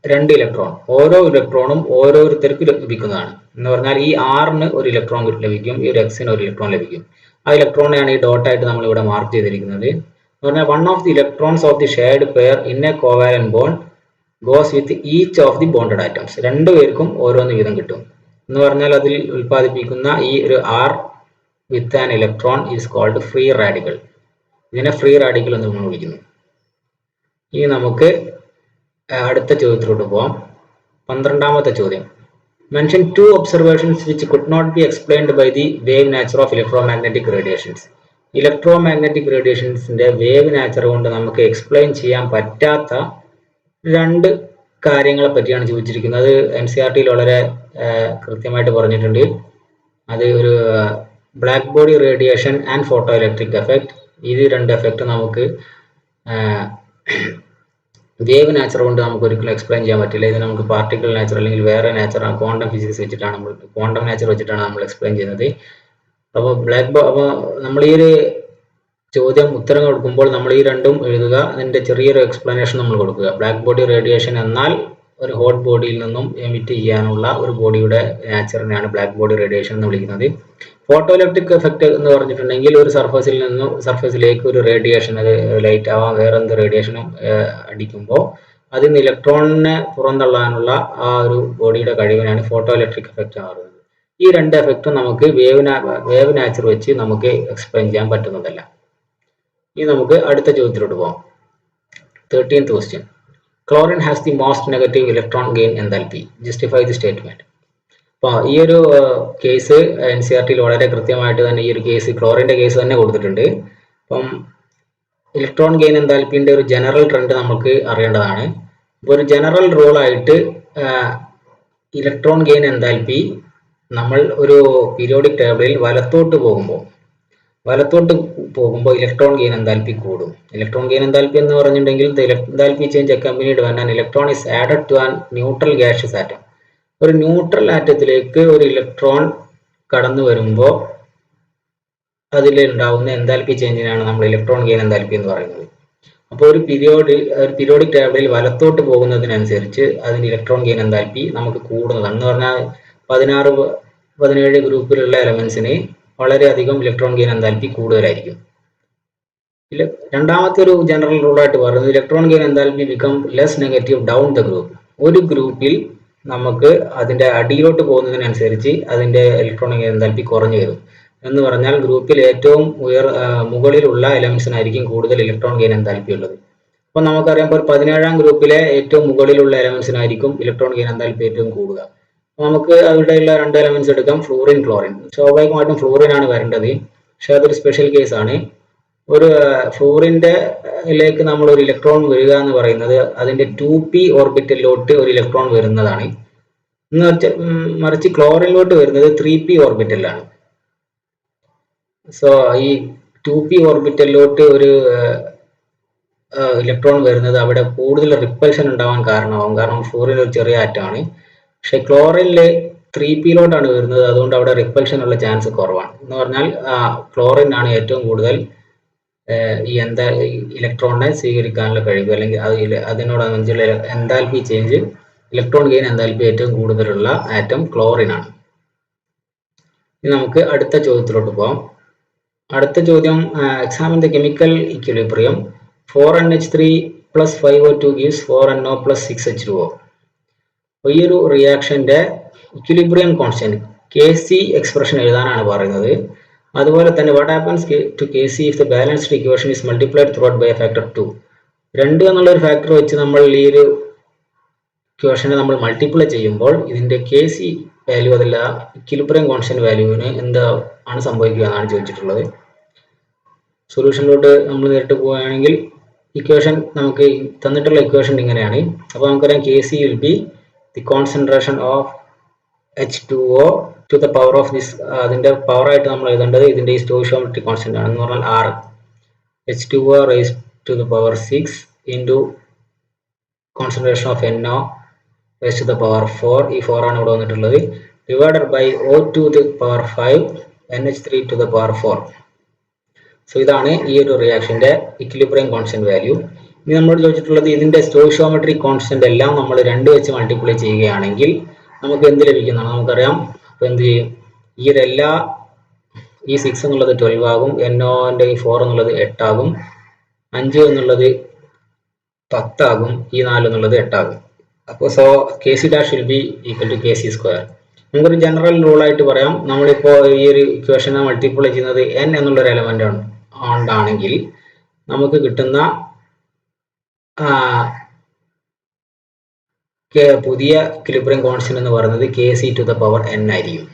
2 ഇലക്ട്രോൺ, ഓരോ ഇലക്ട്രോണും ഓരോരുത്തർക്ക് ലഭിക്കുന്നതാണ്. എന്ന് പറഞ്ഞാൽ ഈ Rന് ഒരു ഇലക്ട്രോൺ ലഭിക്കും, ഈ ഒരു Xന് ഒരു ഇലക്ട്രോൺ ലഭിക്കും. ആ ഇലക്ട്രോണെയാണ് ഈ ഡോട്ടായിട്ട് നമ്മൾ ഇവിടെ മാർക്ക് ചെയ്തിരിക്കുന്നത്. എന്ന് പറഞ്ഞാൽ one of the electrons of the shared pair in A covalent bond goes with each of the bonded atoms. 2 പേർക്കും ഓരോന്ന് വീതം കിട്ടും. എന്ന് പറഞ്ഞാൽ അതിൽ ഉൽപ്പാദിപ്പിക്കുന്ന ഈ ഒരു R with an electron is called free radical. ഇതിനെ ഫ്രീ റാഡിക്കൽ എന്ന് നമ്മൾ വിളിക്കുന്നു. ഇനി നമുക്ക് അടുത്ത ചോദ്യത്തിലോട്ട് പോകാം. 12ാമത്തെ ചോദ്യം. Mention 2 observations which could not be explained by the wave nature of electromagnetic radiations. Electromagnetic radiationsന്റെ വേവ് നാച്ചർ കൊണ്ട് നമുക്ക് എക്സ്പ്ലെയിൻ ചെയ്യാൻ പറ്റാത്ത 2 കാര്യങ്ങളെ പറ്റിയാണ് ചോദിച്ചിരിക്കുന്നത്. NCERT വളരെ കൃത്യമായിട്ട് പറഞ്ഞിട്ടുണ്ട്. അത് ഒരു black body radiation and photo electric effect. ഇത് 2 എഫക്റ്റ് നമുക്ക് വേവ് നാച്ചർ കൊണ്ട് നമുക്ക് ഒരിക്കലും എക്സ്പ്ലെയിൻ ചെയ്യാൻ പറ്റില്ല. ഇത് നമുക്ക് പാർട്ടിക്കിൾ നാച്ചർ അല്ലെങ്കിൽ വേറെ നാച്ചർ, ക്വാണ്ടം ഫിസിക്സ് വെച്ചിട്ടാണ് ക്വാണ്ടം നാച്ചർ വെച്ചിട്ടാണ് നമ്മൾ എക്സ്പ്ലെയിൻ ചെയ്യുന്നത്. അപ്പോൾ അപ്പോൾ നമ്മൾ ഈ ഒരു ചോദ്യം ഉത്തരം കൊടുക്കുമ്പോൾ നമ്മൾ ഈ 2ഉം എഴുതുക. അതിന്റെ ചെറിയൊരു എക്സ്പ്ലനേഷൻ നമ്മൾ കൊടുക്കുക. ബ്ലാക്ക് ബോഡി റേഡിയേഷൻ എന്നാൽ ഒരു ഹോട്ട് ബോഡിയിൽ നിന്നും എമിറ്റ് ചെയ്യാനുള്ള ഒരു ബോഡിയുടെ നാച്ചറിനെയാണ് ബ്ലാക്ക് ബോഡി റേഡിയേഷൻ എന്ന് വിളിക്കുന്നത്. ഫോട്ടോ ഇലക്ട്രിക് എഫക്റ്റ് എന്ന് പറഞ്ഞിട്ടുണ്ടെങ്കിൽ ഒരു സർഫസിൽ നിന്നും സർഫസിലേക്ക് ഒരു റേഡിയേഷൻ, അത് ലൈറ്റ് ആവാം വേറെ എന്ത് റേഡിയേഷനും അടിക്കുമ്പോൾ അതിൽ നിന്ന് ഇലക്ട്രോണിനെ പുറന്തള്ളാനുള്ള ആ ഒരു ബോഡിയുടെ കഴിവിനാണ് ഫോട്ടോ ഇലക്ട്രിക് എഫക്റ്റ് എന്ന് പറയുന്നത്. ഈ രണ്ട് എഫക്റ്റും നമുക്ക് വേവ് നാച്ചർ വെച്ച് നമുക്ക് എക്സ്പ്ലെയിൻ ചെയ്യാൻ പറ്റുന്നതല്ല. ഇനി നമുക്ക് അടുത്ത ചോദ്യത്തിലോട്ട് പോകാം. 13th question. Chlorine has the most negative electron gain enthalpy. Justify the statement. അപ്പോൾ ഈ ഒരു കേസ് NCERT വളരെ കൃത്യമായിട്ട് തന്നെ ഈ ഒരു കേസ് ക്ലോറിൻ്റെ കേസ് തന്നെ കൊടുത്തിട്ടുണ്ട്. അപ്പം ഇലക്ട്രോൺ ഗെയിൻ എൻതാൽപ്പിന്റെ ഒരു ജനറൽ ട്രെൻഡ് നമുക്ക് അറിയേണ്ടതാണ്. ഇപ്പോൾ ഒരു ജനറൽ റൂൾ ആയിട്ട് ഇലക്ട്രോൺ ഗെയിൻ എൻതാൽപ്പി നമ്മൾ ഒരു പീരിയോഡിക് ടേബിളിൽ വലത്തോട്ട് പോകുമ്പോൾ ഇലക്ട്രോൺ ഗെയിൻ എൻതാൽപ്പി കൂടും. ഇലക്ട്രോൺ ഗെയിൻ എൻതാൽപ്പി എന്ന് പറഞ്ഞിട്ടുണ്ടെങ്കിൽ enthalpy change accompanied when an electron is added to an neutral gaseous atom. ഒരു ന്യൂട്രൽ ആറ്റത്തിലേക്ക് ഒരു ഇലക്ട്രോൺ കടന്നു വരുമ്പോൾ അതിലുണ്ടാവുന്ന എൻതാൽപ്പി ചേഞ്ചിനാണ് നമ്മൾ ഇലക്ട്രോൺ ഗെയിൻ എൻതാൽപ്പി എന്ന് പറയുന്നത്. അപ്പോൾ ഒരു പീരിയോഡിക് ടേബിളിൽ വലത്തോട്ട് പോകുന്നതിനനുസരിച്ച് അതിന് ഇലക്ട്രോൺ ഗെയിൻ എൻതാൽപ്പി നമുക്ക് കൂടുന്നതാണ്. എന്ന് പറഞ്ഞാൽ 16-17 ഗ്രൂപ്പിലുള്ള എലമെന്റ്സിന് വളരെയധികം ഇലക്ട്രോൺ ഗെയിൻ എൻതാൽപ്പി കൂടുതലായിരിക്കും. രണ്ടാമത്തെ ഒരു ജനറൽ റൂളായിട്ട് പറയുന്നത് electron gain enthalpy become less negative down the group. ഒരു ഗ്രൂപ്പിൽ നമുക്ക് അതിന്റെ അടിയിലോട്ട് പോകുന്നതിനനുസരിച്ച് അതിന്റെ ഇലക്ട്രോൺ ഗെയിൻ എൻതാൽപ്പി കുറഞ്ഞു വരും. എന്ന് പറഞ്ഞാൽ ഗ്രൂപ്പിൽ ഏറ്റവും മുകളിലുള്ള എലമെന്റ്സിനായിരിക്കും കൂടുതൽ ഇലക്ട്രോൺ ഗെയിൻ എൻതാൽപ്പി ഉള്ളത്. അപ്പോൾ നമുക്കറിയാം, ഇപ്പോൾ 17ാം ഗ്രൂപ്പിലെ ഏറ്റവും മുകളിലുള്ള എലമെന്റ്സിനായിരിക്കും ഇലക്ട്രോൺ ഗെയിൻ എൻതാൽപ്പി ഏറ്റവും കൂടുക. നമുക്ക് അവിടെയുള്ള രണ്ട് എലമെന്റ്സ് എടുക്കാം, ഫ്ലൂറിൻ, ക്ലോറിൻ. സ്വാഭാവികമായിട്ടും ഫ്ലൂറിൻ ആണ് വരേണ്ടത്, പക്ഷെ അതൊരു സ്പെഷ്യൽ കേസാണ്. ഒരു ഫ്ലൂറിൻ്റെലേക്ക് നമ്മൾ ഒരു ഇലക്ട്രോൺ വരിക എന്ന് പറയുന്നത് അതിന്റെ 2p ഓർബിറ്റലിലോട്ട് ഒരു ഇലക്ട്രോൺ വരുന്നതാണ്. മറിച്ച് ക്ലോറിനിലോട്ട് വരുന്നത് 3p ഓർബിറ്റലിലാണ്. സോ ഈ 2p ഓർബിറ്റലിലോട്ട് ഒരു ഇലക്ട്രോൺ വരുന്നത് അവിടെ കൂടുതൽ റിപ്പൽഷൻ ഉണ്ടാവാൻ കാരണമാകും. കാരണം ഫ്ലൂറിൻ ഒരു ചെറിയ ആറ്റമാണ്. പക്ഷെ ക്ലോറിനില് 3pയിലോട്ടാണ് വരുന്നത്, അതുകൊണ്ട് അവിടെ റിപ്പൽഷൻ ഉള്ള ചാൻസ് കുറവാണ്. എന്ന് പറഞ്ഞാൽ ക്ലോറിൻ ആണ് ഏറ്റവും കൂടുതൽ ഈ ഇലക്ട്രോണിനെ സ്വീകരിക്കാനുള്ള കഴിവ്, അല്ലെങ്കിൽ അതിനോടനുബന്ധിച്ചുള്ള enthalpy change, electron gain enthalpy ഏറ്റവും കൂടുതലുള്ള ആറ്റം ക്ലോറിൻ ആണ്. ഇനി നമുക്ക് അടുത്ത ചോദ്യത്തിലോട്ട് പോകാം. അടുത്ത ചോദ്യം, examine the chemical equilibrium 4NH3 + 5O2 gives 4NO + 6H2O. ഈ ഒരു റിയാക്ഷന്റെ ഇക്വിലിബ്രിയം കോൺസ്റ്റന്റ് Kc എക്സ്പ്രഷൻ എഴുതാനാണ് പറയുന്നത്. അതുപോലെ തന്നെ what happens to Kc if the balanced equation is multiplied throughout by factor 2. 2 എന്നുള്ള ഒരു ഫാക്ടർ വെച്ച് നമ്മൾ ഈ ഒരു ഇക്വേഷനെ നമ്മൾ മൾട്ടിപ്ലൈ ചെയ്യുമ്പോൾ ഇതിന്റെ Kc വാല്യൂ അതല്ല ഇക്വിലിബ്രിയം കോൺസ്റ്റന്റ് വാല്യൂവിന് എന്താണ് സംഭവിക്കുക എന്നാണ് ചോദിച്ചിട്ടുള്ളത്. സൊല്യൂഷനിലോട്ട് നമ്മൾ നേരിട്ട് പോവുകയാണെങ്കിൽ ഇക്വേഷൻ നമുക്ക് തന്നിട്ടുള്ള ഇക്വേഷൻ ഇങ്ങനെയാണ്. അപ്പോൾ നമുക്കറിയാം Kc will be the concentration of H2O to the power of this. അതിന്റെ പവർ ആയിട്ട് നമ്മൾ എഴുതേണ്ടത് ഇതിന്റെ സ്റ്റോയിയോമെട്രിക് കോൺസ്റ്റന്റ് ആണ്, എന്ന് പറഞ്ഞാൽ R. H2O raise to the power 6 into concentration of NO raise to the power 4. ഈ 4 ആണ് ഇവിടെ വന്നിട്ടുള്ളത്, divided by O to the power 5 NH3 to the power 4. So ഇതാണ് ഈ ഒരു റിയാക്ഷന്റെ ഇക്വിലിബ്രിയം കോൺസ്റ്റന്റ് വാല്യൂ. ഇനി നമ്മൾ ചോദിച്ചിട്ടുള്ളത് ഇതിന്റെ സ്റ്റോയിയോമെട്രിക് കോൺസ്റ്റന്റ് എല്ലാം നമ്മൾ 2 വെച്ച് മൾട്ടിപ്ലൈ ചെയ്യുകയാണെങ്കിൽ നമുക്ക് എന്ത് ലഭിക്കുന്നതാണ്. നമുക്കറിയാം, അപ്പോൾ എന്ത് ചെയ്യും, ഈ 6 എന്നുള്ളത് 12 ആകും, NOന്റെ ഈ 4 എന്നുള്ളത് 8 ആകും, 5 എന്നുള്ളത് 10 ആകും, ഈ 4 എന്നുള്ളത് 8 ആകും. അപ്പോൾ so Kc dash will be equal to Kc square. നമുക്കൊരു ജനറൽ റൂൾ ആയിട്ട് പറയാം, നമ്മളിപ്പോൾ ഈ ഒരു ഇക്വേഷനെ മൾട്ടിപ്ലൈ ചെയ്യുന്നത് n എന്നുള്ളൊരു എലമെന്റ് ആണെങ്കിൽ നമുക്ക് കിട്ടുന്ന പുതിയ ഇക്വിലിബ്രിയം കോൺസ്റ്റന്റ് എന്ന് പറയുന്നത് Kc to the power n ആയിരിക്കും.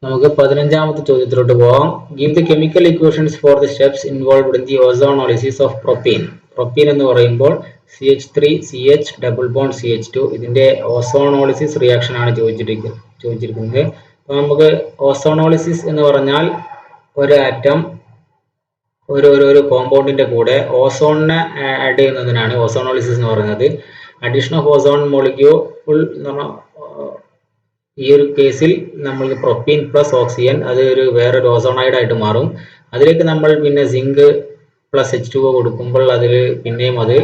നമുക്ക് 15ാമത്തെ ചോദ്യത്തിലോട്ട് പോകാം. Give the chemical equations for the steps involved in the ozonolysis of propene. Propene എന്ന് പറയുമ്പോൾ CH3CH ഡബിൾ ബോണ്ട് CH2. ഇതിന്റെ ഓസോണോളിസിസ് റിയാക്ഷൻ ആണ് ചോദിച്ചിരിക്കുന്നത്. അപ്പോൾ നമുക്ക് ഓസോണോളിസിസ് എന്ന് പറഞ്ഞാൽ ഒരു ആറ്റം ഒരു കോമ്പൗണ്ടിന്റെ കൂടെ ഓസോണിനെ ആഡ് ചെയ്യുന്നതിനാണ് ഓസോണോളിസിസ് എന്ന് പറയുന്നത്. അഡീഷൻ ഓഫ് ഓസോൺ മോളിക്യൂൾ എന്ന് പറഞ്ഞാൽ ഈ ഒരു കേസിൽ നമ്മൾ പ്രൊപ്പീൻ പ്ലസ് ഓക്സിജൻ അത് വേറൊരു ഓസോണൈഡ് ആയിട്ട് മാറും. അതിലേക്ക് നമ്മൾ പിന്നെ സിങ്ക് പ്ലസ് H2O കൊടുക്കുമ്പോൾ അതിൽ പിന്നെയും അത്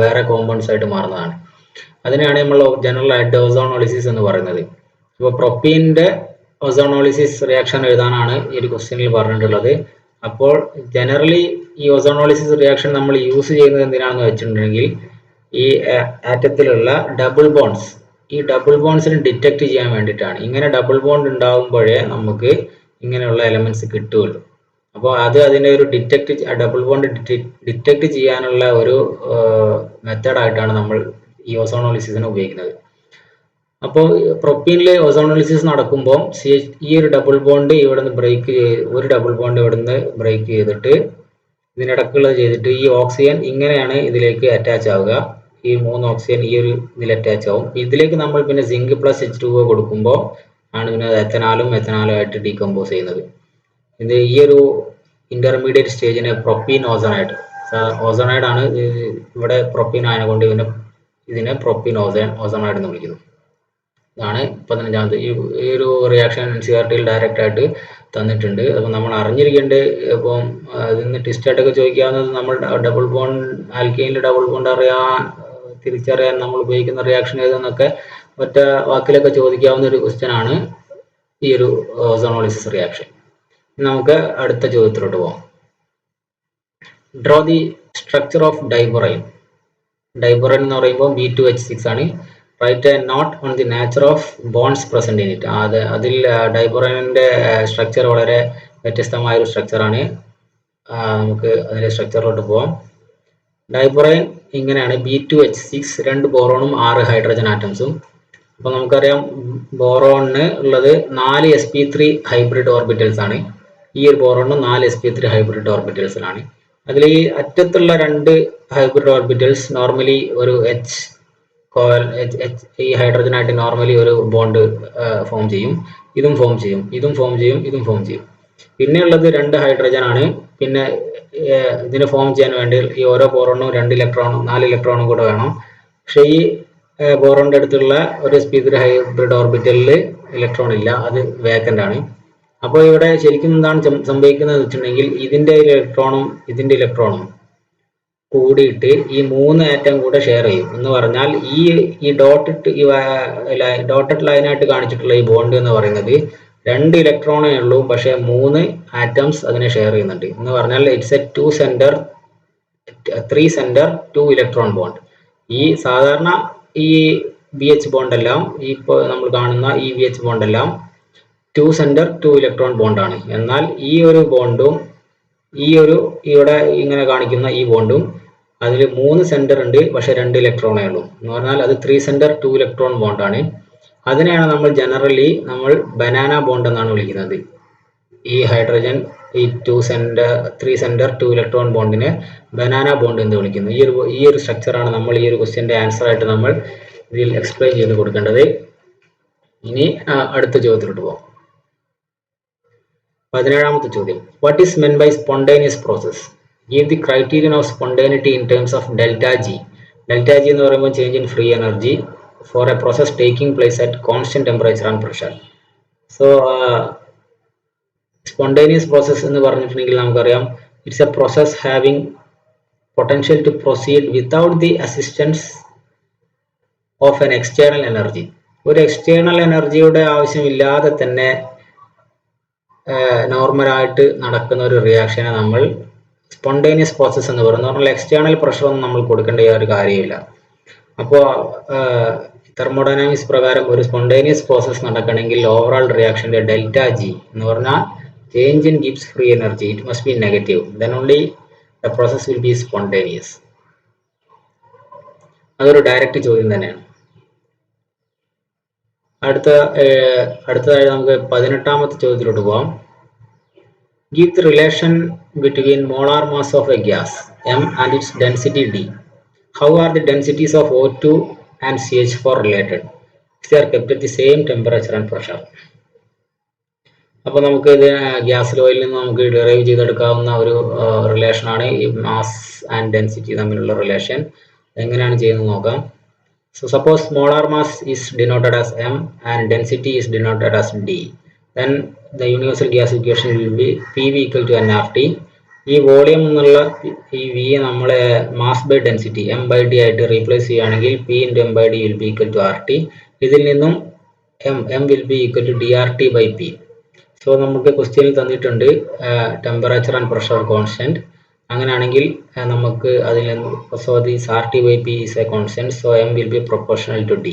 വേറെ കോമ്പൗണ്ട്സ് ആയിട്ട് മാറുന്നതാണ്. അതിനെയാണ് നമ്മൾ ജനറൽ ആയിട്ട് ഓസോണോളിസിസ് എന്ന് പറയുന്നത്. ഇപ്പോൾ പ്രൊപ്പീൻ്റെ ഓസോണോളിസിസ് റിയാക്ഷൻ എഴുതാനാണ് ഈ ഒരു ക്വസ്റ്റ്യനിൽ പറഞ്ഞിട്ടുള്ളത്. അപ്പോൾ ജനറലി ഈ ഓസോണോളിസിസ് റിയാക്ഷൻ നമ്മൾ യൂസ് ചെയ്യുന്നത് എന്തിനാണെന്ന് വെച്ചിട്ടുണ്ടെങ്കിൽ ഈ ആറ്റത്തിലുള്ള ഡബിൾ ബോണ്ട്സ് ഈ ഡബിൾ ബോണ്ട്സിനെ ഡിറ്റക്ട് ചെയ്യാൻ വേണ്ടിയിട്ടാണ്. ഇങ്ങനെ ഡബിൾ ബോണ്ട് ഉണ്ടാകുമ്പോഴേ നമുക്ക് ഇങ്ങനെയുള്ള എലമെന്റ്സ് കിട്ടുകയുള്ളൂ. അപ്പോൾ അത് അതിൻ്റെ ഒരു ഡബിൾ ബോണ്ട് ഡിറ്റക്ട് ചെയ്യാനുള്ള ഒരു മെത്തേഡായിട്ടാണ് നമ്മൾ ഈ ഓസോണോളിസിസിനെ ഉപയോഗിക്കുന്നത്. അപ്പോൾ പ്രൊപ്പീനിൽ ഓസോണോളിസിസ് നടക്കുമ്പോൾ ഈ ഒരു ഡബിൾ ബോണ്ട് ഇവിടുന്ന് ഒരു ഡബിൾ ബോണ്ട് ഇവിടുന്ന് ബ്രേക്ക് ചെയ്തിട്ട് ഇതിനിടക്കുള്ളത് ചെയ്തിട്ട് ഈ ഓക്സിജൻ ഇങ്ങനെയാണ് ഇതിലേക്ക് അറ്റാച്ച് ആവുക. ഈ 3 ഓക്സിജൻ ഈ ഒരു ഇതിൽ അറ്റാച്ച് ആവും. ഇതിലേക്ക് നമ്മൾ പിന്നെ സിങ്ക് പ്ലസ് H2O കൊടുക്കുമ്പോൾ ആണ് പിന്നെ എത്തനാലും ആയിട്ട് ഡീകമ്പോസ് ചെയ്യുന്നത്. ഇത് ഈ ഒരു ഇന്റർമീഡിയറ്റ് സ്റ്റേജിനെ പ്രൊപ്പീൻ ഓസോണൈഡ് ആണ്. ഇവിടെ പ്രൊപ്പീൻ ആയതുകൊണ്ട് ഇതിനെ പ്രൊപ്പീൻ ഓസോണൈഡ് എന്ന് വിളിക്കുന്നു. ഇതാണ് 15ാമത്തെ. ഈ ഒരു റിയാക്ഷൻ NCERT-യിൽ ഡയറക്റ്റ് ആയിട്ട് തന്നിട്ടുണ്ട്. അപ്പോൾ നമ്മൾ അറിഞ്ഞിരിക്കേണ്ടത്, ഇപ്പം ഇതിന് ടെസ്റ്റായിട്ടൊക്കെ ചോദിക്കാവുന്നത് നമ്മൾ ഡബിൾ ബോണ്ട് ആൽക്കൈനിൽ ഡബിൾ ബോണ്ട് തിരിച്ചറിയാൻ നമ്മൾ ഉപയോഗിക്കുന്ന റിയാക്ഷൻ ഏതെന്നൊക്കെ ഒറ്റ വാക്കിലൊക്കെ ചോദിക്കാവുന്ന ഒരു ക്വസ്റ്റ്യൻ ആണ് ഈ ഒരു ഓസോണോളിസിസ് റിയാക്ഷൻ. നമുക്ക് അടുത്ത ചോദ്യത്തിലോട്ട് പോകാം. Draw the structure of diborane. Diborane എന്ന് പറയുമ്പോൾ B2H6 ആണ്. Write a note on the nature of bonds present in it. അതിൽ ഡൈബൊറൈനിന്റെ സ്ട്രക്ചർ വളരെ വ്യത്യസ്തമായ ഒരു സ്ട്രക്ചറാണ്. നമുക്ക് അതിന്റെ സ്ട്രക്ചറിലോട്ട് പോകാം. ഡൈബൊറൈൻ ഇങ്ങനെയാണ്. B2H6, 2 ബോറോണും 6 hydrogen ആറ്റംസും. അപ്പോൾ നമുക്കറിയാം ബോറോണിന് ഉള്ളത് 4 sp3 ഹൈബ്രിഡ് ഓർബിറ്റൽസ് ആണ്. ഈ ഒരു ബോറോണിന് 4 sp3 ഹൈബ്രിഡ് ഓർബിറ്റൽസിലാണ്. അതിൽ ഈ അറ്റത്തുള്ള 2 ഹൈബ്രിഡ് ഓർബിറ്റൽസ് നോർമലി ഒരു ഈ ഹൈഡ്രജനായിട്ട് നോർമലി ഒരു ബോണ്ട് ഫോം ചെയ്യും. ഇതും ഫോം ചെയ്യും. പിന്നെ ഉള്ളത് 2 ഹൈഡ്രജൻ ആണ്. പിന്നെ ഇതിന് ഫോം ചെയ്യാൻ വേണ്ടി ഈ ഓരോ ബോറോണിനും 2 ഇലക്ട്രോണും 4 ഇലക്ട്രോണും കൂടെ വേണം. പക്ഷേ ഈ ബോറോണിന്റെ അടുത്തുള്ള ഒരു sp3 ഹൈബ്രിഡ് ഓർബിറ്റലിൽ ഇലക്ട്രോൺ ഇല്ല, അത് വേക്കന്റ് ആണ്. അപ്പോൾ ഇവിടെ ശരിക്കും എന്താണ് സംഭവിക്കുന്നത് വെച്ചിട്ടുണ്ടെങ്കിൽ ഇതിന്റെ ഇലക്ട്രോണും ഇതിന്റെ ഇലക്ട്രോണും കൂടിയിട്ട് ഈ 3 ആറ്റം കൂടെ ഷെയർ ചെയ്യും. എന്ന് പറഞ്ഞാൽ ഈ ഡോട്ടഡ് ലൈനായിട്ട് കാണിച്ചിട്ടുള്ള ഈ ബോണ്ട് എന്ന് പറയുന്നത് 2 ഇലക്ട്രോണേ ഉള്ളൂ, പക്ഷെ 3 ആറ്റംസ് അതിനെ ഷെയർ ചെയ്യുന്നുണ്ട്. എന്ന് പറഞ്ഞാൽ it's A 3 centre 2 electron bond. ഈ സാധാരണ ഈ BH ബോണ്ട് എല്ലാം ഇപ്പോൾ നമ്മൾ കാണുന്ന ഈ BH ബോണ്ട് എല്ലാം 2 സെന്റർ 2 ഇലക്ട്രോൺ ബോണ്ടാണ്. എന്നാൽ ഈ ഒരു ബോണ്ടും ഇവിടെ ഇങ്ങനെ കാണിക്കുന്ന ഈ ബോണ്ടും അതിൽ 3 സെന്റർ ഉണ്ട്, പക്ഷെ 2 ഇലക്ട്രോണേ ഉള്ളൂ. എന്ന് പറഞ്ഞാൽ അത് 3 സെന്റർ 2 ഇലക്ട്രോൺ ബോണ്ടാണ്. അതിനെയാണ് നമ്മൾ ജനറലി ബനാന ബോണ്ട് എന്നാണ് വിളിക്കുന്നത്. ഈ ഹൈഡ്രജൻ ഈ 3 സെന്റർ 2 ഇലക്ട്രോൺ ബോണ്ടിനെ ബനാന ബോണ്ട് എന്ന് വിളിക്കുന്നു. ഈ ഒരു സ്ട്രക്ചറാണ് നമ്മൾ ഈ ഒരു ക്വസ്റ്റ്യന്റെ ആൻസർ ആയിട്ട് നമ്മൾ ഇതിൽ എക്സ്പ്ലെയിൻ ചെയ്ത് കൊടുക്കേണ്ടത്. ഇനി അടുത്ത ചോദ്യത്തിലോട്ട് പോകാം. 17ാമത്തെ ചോദ്യം. What is meant by spontaneous process? Give the criterion of spontaneity in terms of delta G. Delta G എന്ന് പറയുമ്പോൾ change in free energy for a process taking place at constant temperature and pressure. So spontaneous process എന്ന് പറഞ്ഞിട്ടുണ്ടെങ്കിൽ നമുക്കറിയാം it's a process having potential to proceed without the assistance of an external energy. ഒരു external എനർജിയുടെ ആവശ്യമില്ലാതെ തന്നെ നോർമലായിട്ട് നടക്കുന്ന ഒരു റിയാക്ഷനെ നമ്മൾ സ്പോണ്ടേനിയസ് പ്രോസസ് എന്ന് പറയുന്നത്. നോർമൽ എക്സ്റ്റേണൽ പ്രഷർ ഒന്നും നമ്മൾ കൊടുക്കേണ്ട ഒരു കാര്യമില്ല. അപ്പോൾ തെർമോഡൈനാമിക്സ് പ്രകാരം ഒരു സ്പോണ്ടേനിയസ് പ്രോസസ് നടക്കണമെങ്കിൽ ഓവറോൾ റിയാക്ഷന്റെ ഡെൽറ്റ ജി എന്ന് പറഞ്ഞാൽ change in Gibbs free energy it must be negative. Then only the process will be spontaneous. അതൊരു ഡയറക്റ്റ് ചോദ്യം തന്നെയാണ്. അടുത്തതായി നമുക്ക് 18ാമത്തെ ചോദ്യത്തിലോട്ട് പോകാം. Give the relation between molar mass of a gas M and its density D. How are the densities of O2 and CH4 related? They are kept at the same temperature and pressure. അപ്പോൾ നമുക്ക് ഇത് gas ഓയിലിൽ നിന്ന് നമുക്ക് derive ചെയ്തെടുക്കാവുന്ന ഒരു relation ആണ് ഈ mass and density തമ്മിലുള്ള റിലേഷൻ. എങ്ങനെയാണ് ചെയ്യുന്നത് നോക്കാം. So suppose molar mass is denoted as M and density is denoted as D. Then the universal gas equation will be PV equal to nRT. ഈ volume എന്നുള്ള ഈ V നമ്മളെ mass by density M by D ആയിട്ട് replace ചെയ്യുകയാണെങ്കിൽ P into M by D will be equal to RT. ഇതിൽ നിന്നും M will be equal to DRT by P. So നമുക്ക് ക്വസ്റ്റ്യനിൽ തന്നിട്ടുണ്ട് ടെമ്പറേച്ചർ ആൻഡ് പ്രഷർ കോൺസ്റ്റന്റ്. അങ്ങനെയാണെങ്കിൽ നമുക്ക് അതിൽ so this RT by P is a constant, so M will be proportional to D.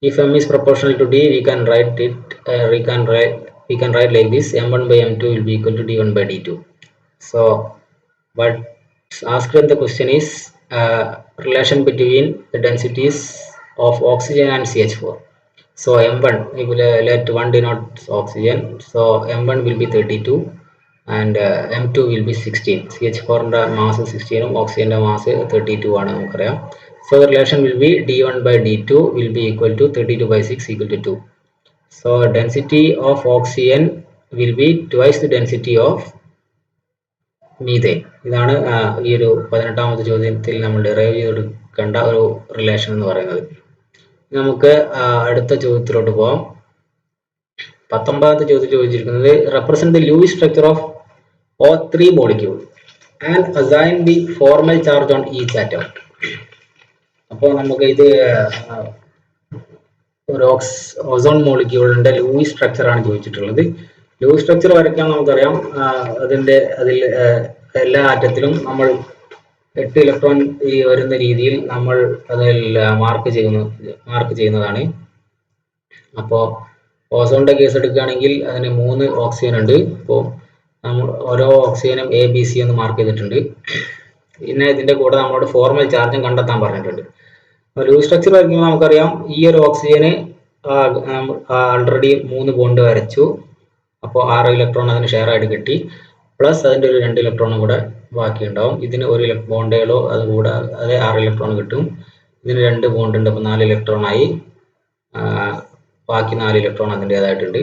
If m is proportional to d, we can write it. We can write like this: m1 by m2 will be equal to d1 by d2. So, what asked in the question is relation between the densities of oxygen and CH4. So m1, we will let 1 denote oxygen. So m1 will be 32 and m2 will be 16. CH4 mass 16 oxygen mass 32 ആണ് നമുക്കറിയാം. So the relation will be d1 by d2 will be equal to 32 by 6 equal to 2. So density of oxygen will be twice the density of methane. ഇതാണ് ഈ ഒരു 18ാമത്തെ ചോദ്യത്തിൽ നമ്മൾ derive ചെയ്തെടുക്കേണ്ട ഒരു relation എന്ന് പറയുന്നത്. നമുക്ക് അടുത്ത ചോദ്യത്തിലോട്ട് പോകാം. 19ാമത്തെ ചോദ്യം ചോദിച്ചിരിക്കുന്നത് represent the Lewis structure of O3 molecule and assign the formal charge on each atom. അപ്പോൾ നമുക്ക് ഇത് ഒരു ഓസോൺ മോളിക്യൂളിന്റെ ലൂയിസ് സ്ട്രക്ചർ ആണ് ചോദിച്ചിട്ടുള്ളത്. ലൂയിസ് സ്ട്രക്ചർ വരയ്ക്കാൻ നമുക്കറിയാം, അതിൽ എല്ലാ ആറ്റത്തിലും നമ്മൾ 8 ഇലക്ട്രോൺ ഈ വരുന്ന രീതിയിൽ നമ്മൾ അതിൽ മാർക്ക് ചെയ്യുന്നതാണ്. അപ്പോൾ ഓസോണിന്റെ കേസ് എടുക്കുകയാണെങ്കിൽ അതിന് 3 ഓക്സിജൻ ഉണ്ട്. അപ്പോൾ നമ്മൾ ഓരോ ഓക്സിജനും എ ബി സി എന്ന് മാർക്ക് ചെയ്തിട്ടുണ്ട്. പിന്നെ ഇതിന്റെ കൂടെ നമ്മളോട് ഫോർമൽ ചാർജും കണ്ടെത്താൻ പറഞ്ഞിട്ടുണ്ട്. ലൂയിസ് സ്ട്രക്ചർ വരയ്ക്കുമ്പോൾ നമുക്കറിയാം ഈ ഒരു ഓക്സിജന് ആൾറെഡി 3 ബോണ്ട് വരച്ചു. അപ്പോൾ 6 ഇലക്ട്രോൺ അതിന് ഷെയർ ആയിട്ട് കിട്ടി. പ്ലസ് അതിൻ്റെ ഒരു 2 ഇലക്ട്രോണും കൂടെ ബാക്കി ഉണ്ടാവും. ഇതിന് 1 ബോണ്ടേളോ അത് കൂടെ അത് 6 ഇലക്ട്രോൺ കിട്ടും. ഇതിന് 2 ബോണ്ട് ഉണ്ട്, അപ്പോൾ 4 ഇലക്ട്രോൺ ആയി. ബാക്കി 4 ഇലക്ട്രോൺ അതിൻ്റെതായിട്ടുണ്ട്.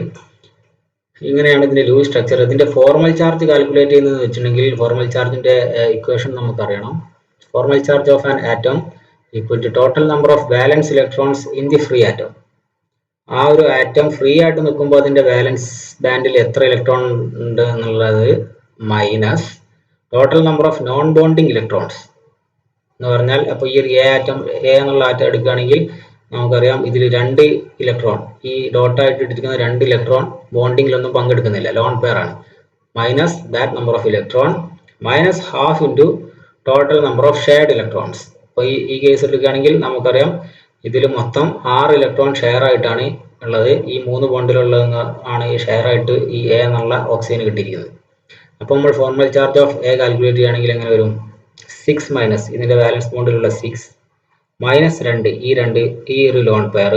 ഇങ്ങനെയാണ് ഇതിന്റെ ലൂയിസ് സ്ട്രക്ചർ. ഇതിന്റെ ഫോർമൽ ചാർജ് കാൽക്കുലേറ്റ് ചെയ്യുന്നത് വെച്ചിട്ടുണ്ടെങ്കിൽ ഫോർമൽ ചാർജിന്റെ ഇക്വേഷൻ നമുക്കറിയണം. Formal charge of an atom equal to total number of valence electrons in the free atom. ആ ഒരു ആറ്റം ഫ്രീ ആയിട്ട് നിൽക്കുമ്പോൾ അതിന്റെ വാലൻസ് ബാൻഡിൽ എത്ര ഇലക്ട്രോൺ ഉണ്ട് എന്നുള്ളത് minus total number of non bonding electrons എന്ന് പറഞ്ഞാൽ, അപ്പോൾ ഈ ഒരു എ എന്നുള്ള ആറ്റം എടുക്കുകയാണെങ്കിൽ നമുക്കറിയാം ഇതിൽ 2 ഇലക്ട്രോൺ ഈ ഡോട്ടായിട്ട് ഇട്ടിരിക്കുന്ന 2 ഇലക്ട്രോൺ ബോണ്ടിങ്ങിലൊന്നും പങ്കെടുക്കുന്നില്ല, ലോൺ പെയർ ആണ്. Minus that number of electron minus half into total number of shared electrons. അപ്പോൾ ഈ കേസ് എടുക്കുകയാണെങ്കിൽ നമുക്കറിയാം ഇതിൽ മൊത്തം 6 ഇലക്ട്രോൺ ഷെയർ ആയിട്ടാണ് ഉള്ളത്. ഈ 3 ബോണ്ടിലുള്ളത് ആണ് ഈ ഷെയർ ആയിട്ട് ഈ എ എന്നുള്ള ഓക്സിജന് കിട്ടിയിരിക്കുന്നത്. അപ്പോൾ നമ്മൾ formal charge of A calculate ചെയ്യുകയാണെങ്കിൽ എങ്ങനെ വരും? 6 മൈനസ് ഇതിന്റെ ബാലൻസ് ബോണ്ടിലുള്ള 6 മൈനസ് 2 ഈ ഒരു lone pair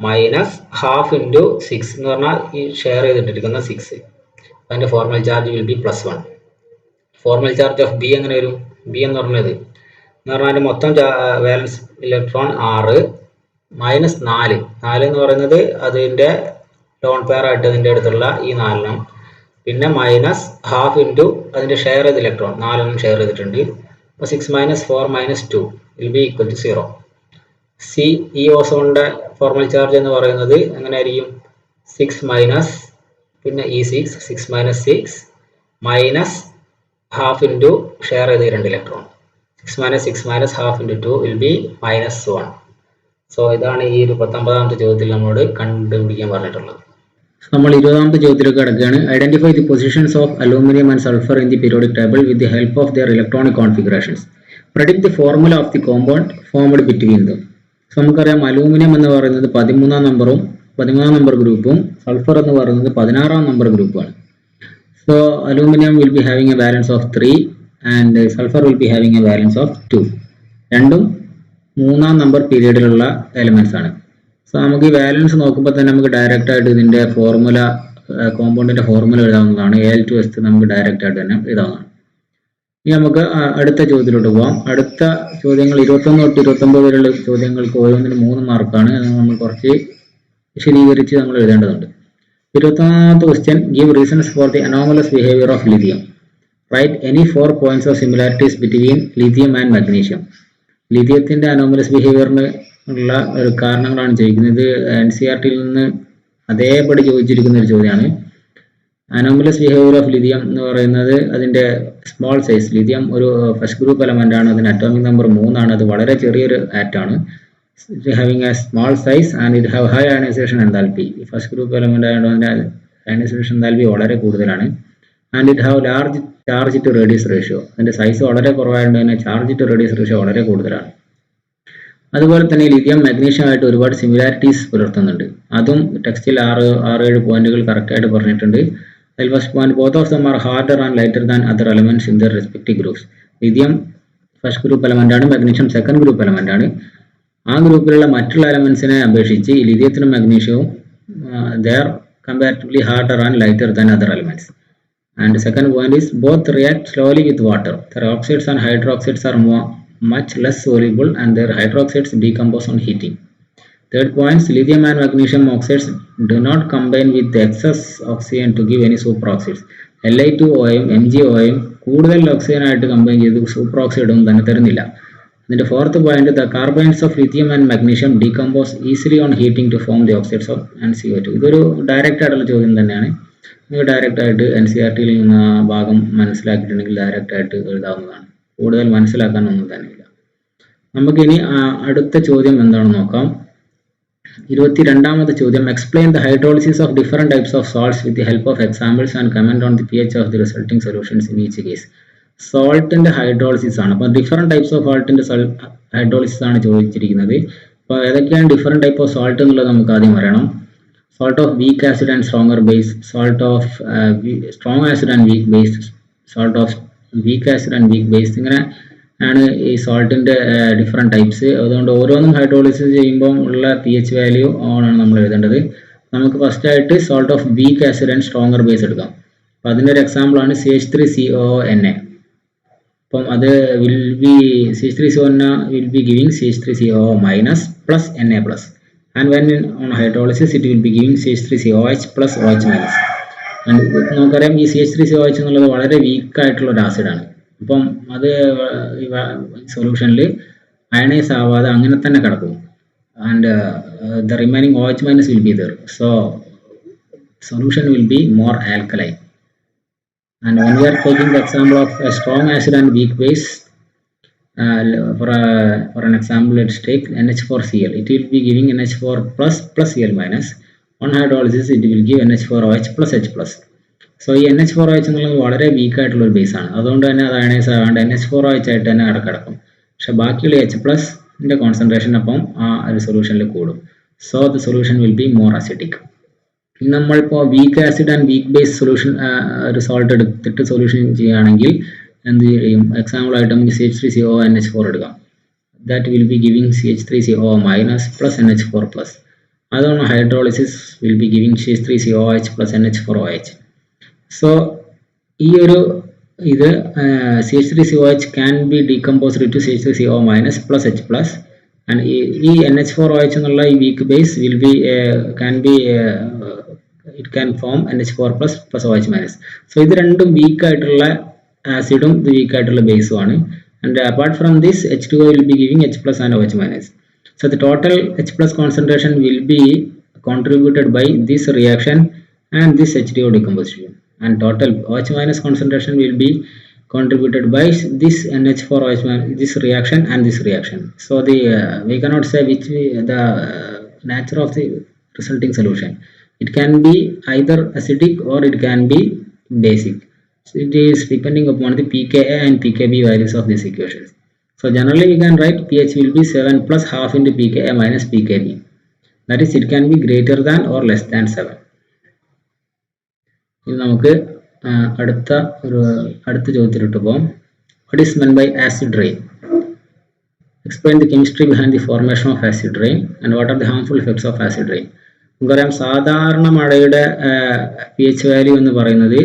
minus half into 6 എന്ന് പറഞ്ഞാൽ ഈ ഷെയർ ചെയ്തിട്ടിരിക്കുന്ന 6. അതിന്റെ formal charge will be +1. Formal charge of B എങ്ങനെ വരും? ബി എന്ന് പറഞ്ഞത് മൊത്തം വാലൻസ് ഇലക്ട്രോൺ 6 മൈനസ് 4 എന്ന് പറയുന്നത് അതിന്റെ ലോൺ പെയർ ആയിട്ട് അതിന്റെ അടുത്തുള്ള ഈ 4 പിന്നെ മൈനസ് ഹാഫ് ഇൻറ്റു അതിന്റെ ഷെയർ ചെയ്ത ഇലക്ട്രോൺ 4 ഷെയർ ചെയ്തിട്ടുണ്ട്. അപ്പോൾ 6 minus 4 minus 2 will be equal to 0. C ഈ ഓസോണിന്റെ ഫോർമൽ ചാർജ് എന്ന് പറയുന്നത് എങ്ങനെയായിരിക്കും? 6 മൈനസ് പിന്നെ ഈ 6 minus 6 minus half into share ചെയ്ത് 2 electron. 6 minus half into 2 will be -1. So ഇതാണ് ഈ ഒരു 19ാമത്തെ ചോദ്യത്തിൽ നമ്മളോട് കണ്ടുപിടിക്കാൻ പറഞ്ഞിട്ടുള്ളത്. നമ്മൾ 20ാമത്തെ ചോദ്യത്തിലേക്ക് കിടക്കുകയാണ്. Identify the positions of aluminium and sulphur in the periodic table with the help of their electronic configurations. Predict the formula of the compound formed between them. So നമുക്കറിയാം അലൂമിനിയം എന്ന് പറയുന്നത് 13ാം നമ്പർ ഗ്രൂപ്പും സൾഫർ എന്ന് പറയുന്നത് 16ാം number ഗ്രൂപ്പുമാണ്. So aluminium will be having a valence of 3 and sulphur will be having a valence of 2. രണ്ടും 3ാം നമ്പർ പീരീഡിലുള്ള എലിമെന്റ്സ് ആണ്. സോ നമുക്ക് ഈ വാലൻസ് നോക്കുമ്പോൾ തന്നെ നമുക്ക് ഡയറക്റ്റ് ആയിട്ട് ഇതിന്റെ ഫോർമുല കോമ്പൗണ്ടിന്റെ ഫോർമുല എഴുതാവുന്നതാണ്. Al2S നമുക്ക് ഡയറക്റ്റ് ആയിട്ട് തന്നെ എഴുതാവുന്നതാണ്. ഇനി നമുക്ക് അടുത്ത ചോദ്യത്തിലോട്ട് പോകാം. അടുത്ത ചോദ്യങ്ങൾ 21 തൊട്ട് 29 വരെയുള്ള ചോദ്യങ്ങൾക്ക് ഓരോന്നിനും 3 മാർക്കാണ്. അത് നമ്മൾ കുറച്ച് വിശദീകരിച്ച് നമ്മൾ എഴുതേണ്ടതുണ്ട്. 21ാമത്തെ question, give reasons for the anomalous behaviour of lithium. Write any 4 points of similarities between lithium and magnesium. ലിഥിയത്തിന്റെ അനോമലസ് ബിഹേവിയറിന് ഉള്ള ഒരു കാരണങ്ങളാണ് ചോദിക്കുന്നത്. NCERT-ൽ നിന്ന് അതേപടി ചോദിച്ചിരിക്കുന്ന ഒരു ചോദ്യമാണ്. അനോമലസ് ബിഹേവിയർ ഓഫ് ലിഥിയം എന്ന് പറയുന്നത് അതിന്റെ സ്മോൾ സൈസ്. ലിഥിയം ഒരു ഫസ്റ്റ് ഗ്രൂപ്പ് എലമെന്റ് ആണ്. അതിന് അറ്റോമിക് നമ്പർ 3 ആണ്. അത് വളരെ ചെറിയൊരു ആറ്റാണ്. It having a small size and it have high ionisation enthalpy. First group element ആയതുകൊണ്ട് അതിന്റെ അയണൈസേഷൻ എൻതാൽപ്പി വളരെ കൂടുതലാണ്. And it have large charge to radius ratio. അതിന്റെ സൈസ് വളരെ കുറവായതുകൊണ്ട് തന്നെ ചാർജ് ടു റേഡിയസ് റേഷ്യോ വളരെ കൂടുതലാണ്. അതുപോലെ തന്നെ ലിഥിയം മാഗ്നീഷ്യമായിട്ട് ഒരുപാട് സിമിലാരിറ്റീസ് പുലർത്തുന്നുണ്ട്. അതും ടെക്സ്റ്റിൽ 6-7 പോയിന്റുകൾ കറക്റ്റായിട്ട് പറഞ്ഞിട്ടുണ്ട്. അതിൽ first point, both of them are harder and lighter than other elements in there respective groups. Lithium first group element ആണ്, മാഗ്നീഷ്യം സെക്കൻഡ് ഗ്രൂപ്പ് എലമെന്റ് ആണ്. ആ ഗ്രൂപ്പിലുള്ള മറ്റുള്ള എലമെന്റ്സിനെ അപേക്ഷിച്ച് ഈ ലിഥിയത്തിനും മാഗ്നീഷ്യവും they are comparatively harder and lighter than other elements. And the second point is both react slowly with water. The oxides and hydroxides are much less soluble and their hydroxides decompose on heating. Third point, lithium and magnesium oxides do not combine with the excess oxygen to give any superoxides. Li2Oയും MgOയും കൂടുതൽ oxygen ആയിട്ട് combine ചെയ്ത് super oxide ഒന്നും തന്നെ തരുന്നില്ല. ഇതിന്റെ fourth point, the carbonates of lithium and magnesium decompose easily on heating to form the oxides of NCO2. ഇതൊരു direct ആയിട്ടുള്ള ചോദ്യം തന്നെയാണ്. നിങ്ങൾ ഡയറക്റ്റ് ആയിട്ട് NCERTയിൽ നിന്ന് ആ ഭാഗം മനസ്സിലാക്കിയിട്ടുണ്ടെങ്കിൽ ഡയറക്റ്റ് ആയിട്ട് എഴുതാവുന്നതാണ്. കൂടുതൽ മനസ്സിലാക്കാനൊന്നും തന്നെയില്ല. നമുക്കിനി അടുത്ത ചോദ്യം എന്താണെന്ന് നോക്കാം. 22ാമത്തെ ചോദ്യം, explain the hydrolysis of different types of salts with the help of examples and comment on the pH of the resulting solutions in each case. സോൾട്ടിന്റെ ഹൈഡ്രോളിസിസ് ആണ്. അപ്പോൾ ഡിഫറെന്റ് ടൈപ്സ് ഓഫ് സോൾട്ടിന്റെ ഹൈഡ്രോളിസിസ് ആണ് ചോദിച്ചിരിക്കുന്നത്. അപ്പോൾ ഏതൊക്കെയാണ് ഡിഫറെന്റ് ടൈപ്പ് ഓഫ് സോൾട്ട് എന്നുള്ളത് നമുക്ക് ആദ്യം അറിയണം. Salt of week acid and stronger base, salt of strong acid and weak base, salt of week acid and weak base, ഇങ്ങനെ ആണ് ഈ സോൾട്ടിന്റെ ഡിഫറെന്റ് ടൈപ്സ്. അതുകൊണ്ട് ഓരോന്നും ഹൈഡ്രോളിസിസ് ചെയ്യുമ്പോൾ ഉള്ള pH വാല്യൂ ആണ് നമ്മൾ എഴുതേണ്ടത്. നമുക്ക് ഫസ്റ്റ് ആയിട്ട് salt of week acid and stronger base എടുക്കാം. അപ്പോൾ അതിൻ്റെ ഒരു എക്സാമ്പിൾ ആണ് CH3CONA. അപ്പം അത് CH3CONA will be giving CH3COO minus plus Na plus, and when on hydrolysis it will be giving CH3COH plus OH minus. നമുക്കറിയാം ഈ CH3COH എന്നുള്ളത് വളരെ വീക്ക് ആയിട്ടുള്ള ഒരു ആസിഡാണ്. അപ്പം അത് സൊല്യൂഷനിൽ അയണൈസ് ആവാതെ അങ്ങനെ തന്നെ കിടക്കും. And the remaining OH minus will be there, so solution will be more alkaline. And when we are taking the example of a strong acid and weak base, for an example, let's take NH4Cl. It will be giving NH4 plus plus Cl minus. On hydrolysis it will give NH4OH plus H plus. So ഈ NH4OH എന്നുള്ളത് വളരെ week ആയിട്ടുള്ള ഒരു base ആണ്. അതുകൊണ്ട് തന്നെ അത് ionise ആകാണ്ട് NH4OH ആയിട്ട് തന്നെ കിടക്കും. പക്ഷെ ബാക്കിയുള്ള H+ന്റെ കോൺസെൻട്രേഷൻ അപ്പം ആ ഒരു സൊല്യൂഷനിൽ കൂടും. So the solution will be more acidic. നമ്മളിപ്പോൾ weak acid and weak base solution ഒരു സോൾട്ട് എടുത്തിട്ട് സൊല്യൂഷൻ ചെയ്യുകയാണെങ്കിൽ എന്ത് ചെയ്യും? എക്സാമ്പിൾ ആയിട്ട് നമുക്ക് CH3CO NH4 എടുക്കാം. That will be giving CH3CO minus plus NH4 plus. അതുകൊണ്ട് hydrolysis will be giving CH3COH plus NH4OH. So ഈ ഒരു ഇത് CH3COH can be decomposed to CH3CO minus plus H plus. And ഈ NH4OH എന്നുള്ള ഈ weak base will be it can form NH4 plus plus OH minus. So ഇത് രണ്ടും week ആയിട്ടുള്ള ആസിഡും ഇത് വീക്ക് ആയിട്ടുള്ള ബേസും ആണ്. And apart from this H2O will be giving H plus and OH minus. So the total H plus concentration will be contributed by this reaction and this H2O decomposition, and total OH minus concentration will be contributed by this NH4OH minus, this reaction and this reaction. So the we cannot say the nature of the resulting solution. It can be either acidic or it can be basic. So it is depending upon the pKa and pKb values of these equations. So generally we can write pH will be 7 plus half into pKa minus pKb. That is, it can be greater than or less than 7. ഇനി നമുക്ക് അടുത്ത ചോദ്യത്തിലോട്ട് പോകാം. What is meant by acid rain? Explain the chemistry behind the formation of acid rain and what are the harmful effects of acid rain. നമുക്കറിയാം സാധാരണ മഴയുടെ pH value എന്ന് പറയുന്നത്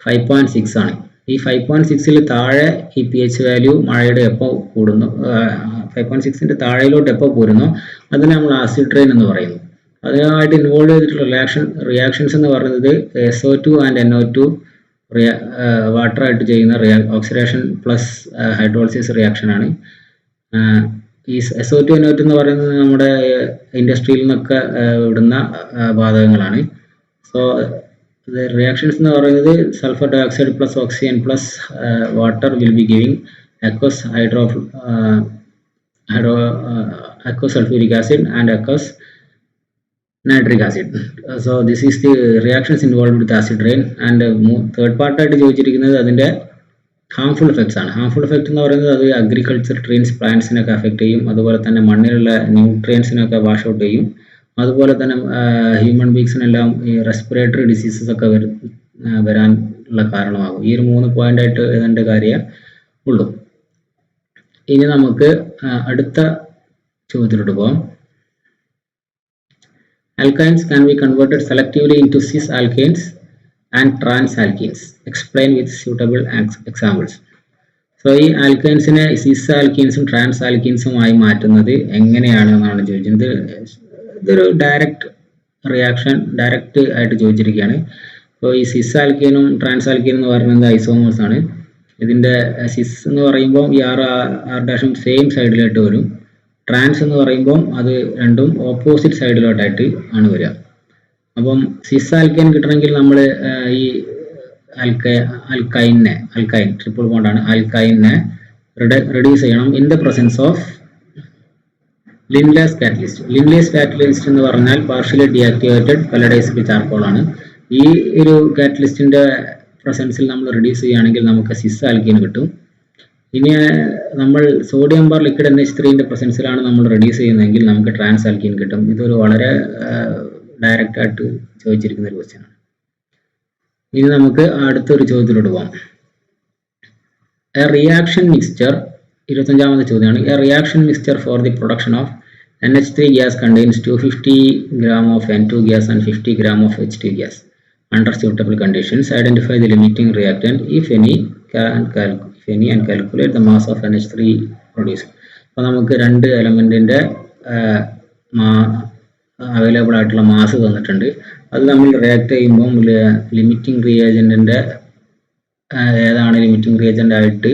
5.6 ആണ്. ഈ 5.6ൽ താഴെ ഈ pH വാല്യൂ മഴയുടെ എപ്പോൾ കൂടുന്നു, 5.6ന്റെ താഴെയിലോട്ട് എപ്പോൾ പോരുന്നു അതിനെ നമ്മൾ ആസിഡ് റെയിൻ എന്ന് പറയുന്നു. അതിനായിട്ട് ഇൻവോൾവ് ചെയ്തിട്ടുള്ള റിയാക്ഷൻസ് എന്ന് പറയുന്നത് SO2 ആൻഡ് NO2 വാട്ടറായിട്ട് ചെയ്യുന്ന ഓക്സിഡേഷൻ പ്ലസ് ഹൈഡ്രോളിസിസ് റിയാക്ഷൻ ആണ്. ഈ SO2 NO2 എന്ന് പറയുന്നത് നമ്മുടെ ഇൻഡസ്ട്രിയിൽ നിന്നൊക്കെ ഇടുന്ന വാതകങ്ങളാണ്. സോ റിയാക്ഷൻസ് എന്ന് പറയുന്നത് sulphur dioxide plus oxygen plus water will be giving aqueous sulfuric acid and aqueous nitric acid. So this is the reactions involved with acid rain. And third part ആയിട്ട് ചോദിച്ചിരിക്കുന്നത് അതിൻ്റെ ഹാംഫുൾ എഫക്ട്സ് ആണ്. Harmful effect എന്ന് പറയുന്നത് അത് agriculture trees പ്ലാന്റ്സിനൊക്കെ affect ചെയ്യും. അതുപോലെ തന്നെ മണ്ണിലുള്ള ന്യൂട്രിയൻസിനൊക്കെ വാഷ് ഔട്ട് ചെയ്യും. അതുപോലെ തന്നെ ഹ്യൂമൻ ബീങ്സിനെല്ലാം ഈ റെസ്പിറേറ്ററി ഡിസീസസ് ഒക്കെ വരാനുള്ള കാരണമാകും. ഈ ഒരു 3 പോയിന്റ് ആയിട്ട് എഴുതേണ്ട കാര്യം ഉള്ളൂ. ഇനി നമുക്ക് അടുത്ത ചോദ്യത്തിലോട്ട് പോകാം. Alkynes can be converted selectively into cis alkanes and trans alkenes. Explain with suitable examples. So ഈ ആൽക്കൈൻസിനെ സിസ് ആൽക്കീൻസും ട്രാൻസ് ആൽക്കീൻസുമായി മാറ്റുന്നത് എങ്ങനെയാണെന്നാണ് ചോദിച്ചത്. ഇതൊരു ഡയറക്റ്റ് റിയാക്ഷൻ ഡയറക്റ്റ് ആയിട്ട് ചോദിച്ചിരിക്കുകയാണ്. അപ്പോൾ ഈ സിസ് ആൽക്കീനും ട്രാൻസ് ആൽക്കീനും എന്ന് പറയുന്നത് ഐസോമേഴ്സ് ആണ്. ഇതിൻ്റെ സിസ് എന്ന് പറയുമ്പോൾ ഈ ആർ ഡാഷും സെയിം സൈഡിലോട്ട് വരും. ട്രാൻസ് എന്ന് പറയുമ്പോൾ അത് രണ്ടും ഓപ്പോസിറ്റ് സൈഡിലോട്ടായിട്ട് ആണ് വരിക. അപ്പം സിസ് ആൽക്കൈൻ കിട്ടണമെങ്കിൽ നമ്മൾ ഈ അൽക്കൈൻ ട്രിപ്പിൾ ബോണ്ടാണ്, ആൽക്കൈനെ റെഡ്യൂസ് ചെയ്യണം in the presence of Lindlar catalyst. Lindlar catalyst എന്ന് പറഞ്ഞാൽ പാർഷ്യലി ഡീആക്ടിവേറ്റഡ് പലഡൈസ്ഡ് ചാർക്കോൾ ആണ്. ഈ ഒരു കാറ്റലിസ്റ്റിന്റെ പ്രസൻസിൽ നമ്മൾ റെഡ്യൂസ് ചെയ്യുകയാണെങ്കിൽ നമുക്ക് സിസ് ആൽക്കീൻ കിട്ടും. ഇനി നമ്മൾ സോഡിയം ബാർ ലിക്വിഡ് NH3ന്റെ പ്രസൻസിലാണ് നമ്മൾ റെഡ്യൂസ് ചെയ്യുന്നതെങ്കിൽ നമുക്ക് ട്രാൻസ് ആൽക്കീൻ കിട്ടും. ഇതൊരു വളരെ ഡയറക്റ്റ് ആയിട്ട് ചോദിച്ചിരിക്കുന്ന ഒരു ക്വസ്റ്റ്യൻ ആണ്. ഇനി നമുക്ക് അടുത്തൊരു ചോദ്യത്തിലോട്ട് പോകാം. എ റിയാക്ഷൻ മിക്സ്ചർ, 25ാമത്തെ ചോദ്യമാണ്. A reaction mixture for the production of NH3 gas contains 250 gram of N2 gas and 50 gram of H2 gas. Under suitable conditions, identify the limiting reactant if any and calculate the mass of NH3 produced. അപ്പോൾ നമുക്ക് 2 എലമെന്റിന്റെ available ആയിട്ടുള്ള mass തന്നിട്ടുണ്ട്. അത് നമ്മൾ react ചെയ്യുമ്പോൾ limiting റിയേജന്റിന്റെ ഏതാണ് limiting reagent ആയിട്ട്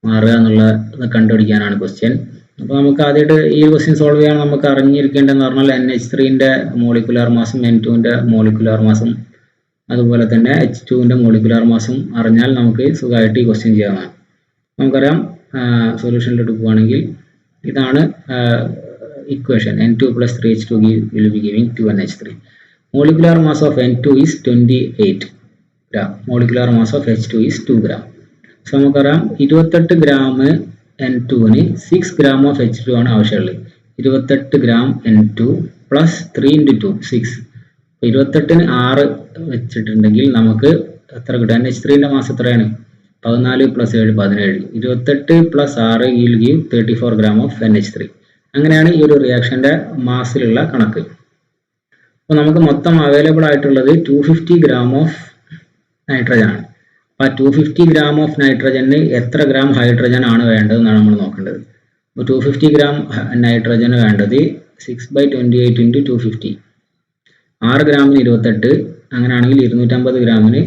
മാറുക എന്നുള്ളത് കണ്ടുപിടിക്കാനാണ് ക്വസ്റ്റ്യൻ. അപ്പോൾ നമുക്ക് ആദ്യമായിട്ട് ഈ ക്വസ്റ്റ്യൻ സോൾവ് ചെയ്യാൻ നമുക്ക് അറിഞ്ഞിരിക്കേണ്ടതെന്ന് പറഞ്ഞാൽ NH3ന്റെ മോളിക്കുലാർ മാസും N2ന്റെ മോളിക്കുലാർ മാസും അതുപോലെ തന്നെ H2ന്റെ മോളിക്കുലാർ മാസും അറിഞ്ഞാൽ നമുക്ക് സുഖമായിട്ട് ഈ ക്വസ്റ്റ്യൻ ചെയ്യാവുന്നതാണ്. നമുക്കറിയാം സൊല്യൂഷനിലോട്ട് പോവുകയാണെങ്കിൽ ഇതാണ് equation. N2 + 3H2 will be giving 2NH3. Molecular mass of N2 is 28 gram. Molecular mass of H2 is 2 gram. So നമുക്കറിയാം 28 ഗ്രാം N2ന് 6 gram of H2 ആണ് ആവശ്യമുള്ളത്. 28 gram N2 + 3 × 2 6. 28ന് 6 വെച്ചിട്ടുണ്ടെങ്കിൽ നമുക്ക് എത്ര കിട്ടും? NH3ന്റെ മാസ് എത്രയാണ്? 14 + 7 17. 28 + 6 will give 34 gram of NH3. അങ്ങനെയാണ് ഈ ഒരു റിയാക്ഷന്റെ മാസിലുള്ള കണക്ക്. അപ്പോൾ നമുക്ക് മൊത്തം അവൈലബിൾ ആയിട്ടുള്ളത് 250 gram ഓഫ് നൈട്രജൻ ആണ്. അപ്പോൾ 250 gram ഓഫ് നൈട്രജന് എത്ര ഗ്രാം ഹൈഡ്രജൻ ആണ് വേണ്ടതെന്നാണ് നമ്മൾ നോക്കേണ്ടത്. അപ്പോൾ 250 gram നൈട്രജന് വേണ്ടത് 6/28 × 250. 6 ഗ്രാമിന് 28, അങ്ങനെയാണെങ്കിൽ 250 ഗ്രാമിന്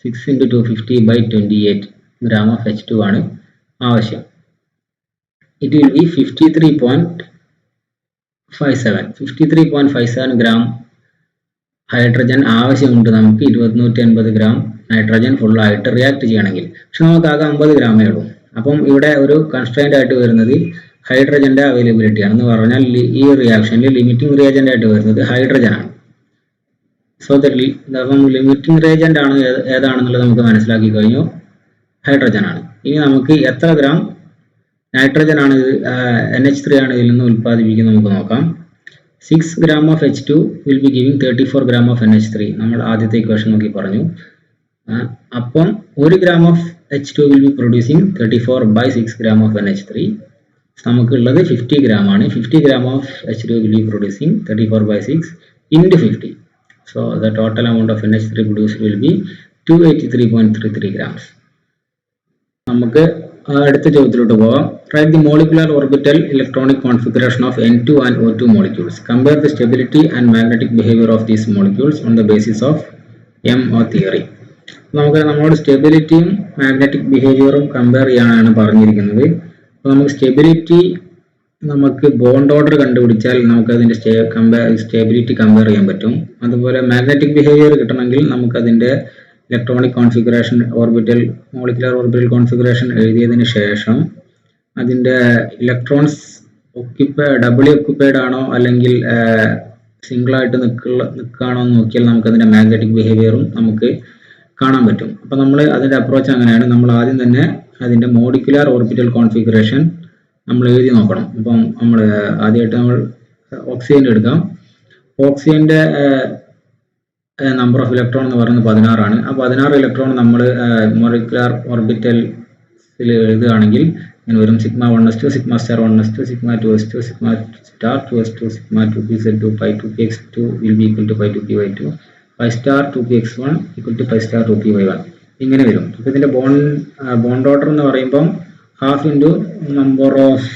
6 × 250/28 gram ഓഫ് H2 ആണ് ആവശ്യം. It will be 53.57 gram hydrogen ആവശ്യമുണ്ട് നമുക്ക് 250 gram നൈട്രജൻ ഫുള്ളായിട്ട് റിയാക്ട് ചെയ്യണമെങ്കിൽ. പക്ഷെ നമുക്ക് ആകെ 50 ഗ്രാമേ ഉള്ളൂ. അപ്പം ഇവിടെ ഒരു കൺസ്ട്രെയിൻ്റ് ആയിട്ട് വരുന്നത് ഹൈഡ്രജന്റെ അവൈലബിലിറ്റി ആണെന്ന് പറഞ്ഞാൽ ഈ റിയാക്ഷനിൽ ലിമിറ്റിംഗ് റിയേജന്റ് ആയിട്ട് വരുന്നത് ഹൈഡ്രജൻ ആണ്. സോ അപ്പം ലിമിറ്റിംഗ് റിയേജന്റ് ആണ് ഏതാണെന്നുള്ളത് നമുക്ക് മനസ്സിലാക്കി കഴിഞ്ഞു, ഹൈഡ്രജൻ ആണ്. ഇനി നമുക്ക് എത്ര ഗ്രാം നൈട്രജൻ ആണ് NH3 ആണ് ഇതിൽ നിന്ന് ഉൽപ്പാദിപ്പിക്കുന്നത് നമുക്ക് നോക്കാം. 6 gram of H2 will be giving 34 gram of NH3. നമ്മൾ ആദ്യത്തെ ഇക്വേഷൻ നോക്കി പറഞ്ഞു. അപ്പം 1 gram of H2 will be producing 34/6 gram of NH3. നമുക്കുള്ളത് 50 gram ആണ്. 50 gram of H2 will be producing 34/6 × 50. So the total amount of NH3 produced will be 283.33 grams. നമുക്ക് അടുത്ത ചോദ്യത്തിലോട്ട് പോകാം. Write the molecular orbital electronic configuration of N2 and O2 molecules. Compare the stability and magnetic behavior of these molecules on the basis of MO theory. നമുക്ക് നമ്മുടെ സ്റ്റെബിലിറ്റിയും magnetic ബിഹേവിയറും compare ചെയ്യാനാണ് പറഞ്ഞിരിക്കുന്നത്. അപ്പോൾ നമുക്ക് സ്റ്റെബിലിറ്റി നമുക്ക് ബോണ്ട് ഓർഡർ കണ്ടുപിടിച്ചാൽ നമുക്ക് അതിൻ്റെ സ്റ്റെബിലിറ്റി കമ്പയർ ചെയ്യാൻ പറ്റും. അതുപോലെ മാഗ്നറ്റിക് ബിഹേവിയർ കിട്ടണമെങ്കിൽ നമുക്കതിൻ്റെ electronic configuration molecular orbital configuration എഴുതിയതിന് ശേഷം അതിൻ്റെ ഇലക്ട്രോൺസ് ഡബിളി ഒക്യുപ്പൈഡ് ആണോ അല്ലെങ്കിൽ സിംഗിളായിട്ട് നിൽക്കുകയാണോ എന്ന് നോക്കിയാൽ നമുക്ക് അതിൻ്റെ മാഗ്നറ്റിക് ബിഹേവിയറും നമുക്ക് കാണാൻ പറ്റും. അപ്പോൾ നമ്മൾ അതിൻ്റെ അപ്രോച്ച് അങ്ങനെയാണ്. നമ്മൾ ആദ്യം തന്നെ അതിൻ്റെ മോളിക്കുലാർ ഓർബിറ്റൽ കോൺഫിഗറേഷൻ നമ്മൾ എഴുതി നോക്കണം. അപ്പം നമ്മൾ ആദ്യമായിട്ട് നമ്മൾ ഓക്സിജൻ എടുക്കാം. ഓക്സിജൻ്റെ നമ്പർ ഓഫ് ഇലക്ട്രോൺ എന്ന് പറയുന്നത് 16 ആണ്. ആ 16 ഇലക്ട്രോൺ നമ്മൾ മോളിക്കുലാർ ഓർബിറ്റൽസിൽ എഴുതുകയാണെങ്കിൽ ഇങ്ങനെ വരും: sigma 1s2, sigma star 1s2, sigma 2s2, sigma star 2s2, sigma 2pz2, pi 2px2 will be equal to pi 2py2, pi star 2px1 equal to pi star 2py1. ഇങ്ങനെ വരും. അപ്പോൾ ഇതിൻ്റെ ബോണ്ട് ഓർഡർ എന്ന് പറയുമ്പം half into number of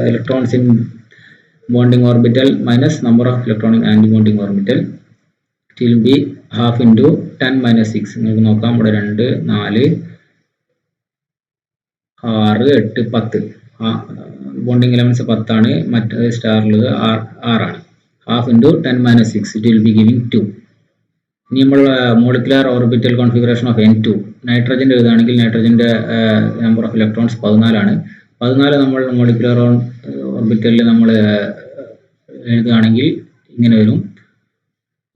electrons in bonding orbital minus number of electron in antibonding orbital. It will be half into 10 - 6. നിങ്ങൾക്ക് നോക്കാം, ഇവിടെ 2, 4, 6, 8, 10. Bonding elements 10 ആണ്. മറ്റേ സ്റ്റാറിൽ 6 ആണ്. Half into 10 - 6 it will be giving 2. ഇനി നമ്മൾ molecular orbital configuration of N2 നൈട്രജൻ്റെ എഴുതുകയാണെങ്കിൽ നൈട്രജൻ്റെ number of electrons 14 ആണ്. 14 നമ്മൾ മോളിക്കുലാർ ഓർബിറ്റലിൽ നമ്മൾ എഴുതുകയാണെങ്കിൽ ഇങ്ങനെ വരും.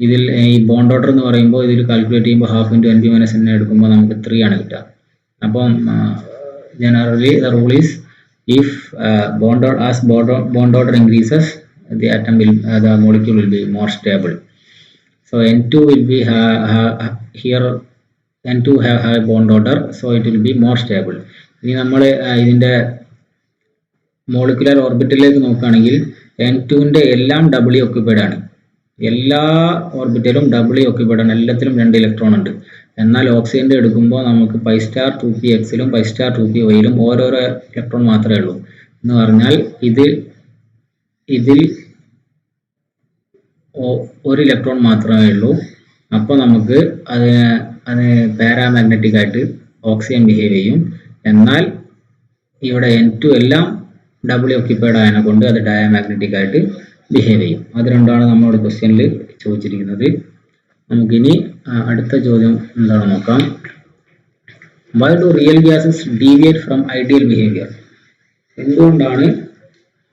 ഇതിൽ ഈ ബോണ്ട് ഓർഡർ എന്ന് പറയുമ്പോൾ ഇതിൽ കാൽക്കുലേറ്റ് ചെയ്യുമ്പോൾ ഹാഫ് ഇൻറ്റു Np - N എടുക്കുമ്പോൾ നമുക്ക് 3 ആണ് കിട്ടുക. അപ്പം generally the rule is if bond order increases, the molecule will be more stable. So N2 will be here. N2 have high bond order, so it will be more stable. ഇനി നമ്മൾ ഇതിൻ്റെ molecular ഓർബിറ്റലിലേക്ക് നോക്കുകയാണെങ്കിൽ N2ൻ്റെ എല്ലാം ഡബിളി occupied ആണ്. എല്ലാ ഓർബിറ്റലും ഡബിളി occupied ആണ്. എല്ലാത്തിലും 2 electron ഉണ്ട്. എന്നാൽ ഓക്സിജൻ്റെ എടുക്കുമ്പോൾ നമുക്ക് പൈ സ്റ്റാർ 2pxലും പൈ സ്റ്റാർ 2pyലും ഓരോരോ ഇലക്ട്രോൺ മാത്രമേ ഉള്ളൂ. എന്ന് പറഞ്ഞാൽ ഇതിൽ ഒരു ഇലക്ട്രോൺ മാത്രമേ ഉള്ളൂ. അപ്പോൾ നമുക്ക് അത് പാരാമാഗ്നറ്റിക് ആയിട്ട് ഓക്സിജൻ ബിഹേവ് ചെയ്യും. എന്നാൽ ഇവിടെ N2 എല്ലാം ഡബിൾ ഓക്യുപ്പൈഡ് ആയതിനെ കൊണ്ട് അത് ഡയാമാഗ്നറ്റിക് ആയിട്ട് ബിഹേവ് ചെയ്യും. അത് രണ്ടാണ് നമ്മളോട് ക്വസ്റ്റ്യനിൽ ചോദിച്ചിരിക്കുന്നത്. നമുക്കിനി അടുത്ത ചോദ്യം എന്താണെന്ന് നോക്കാം. Why do real gases deviate from ideal behavior? എന്തുകൊണ്ടാണ്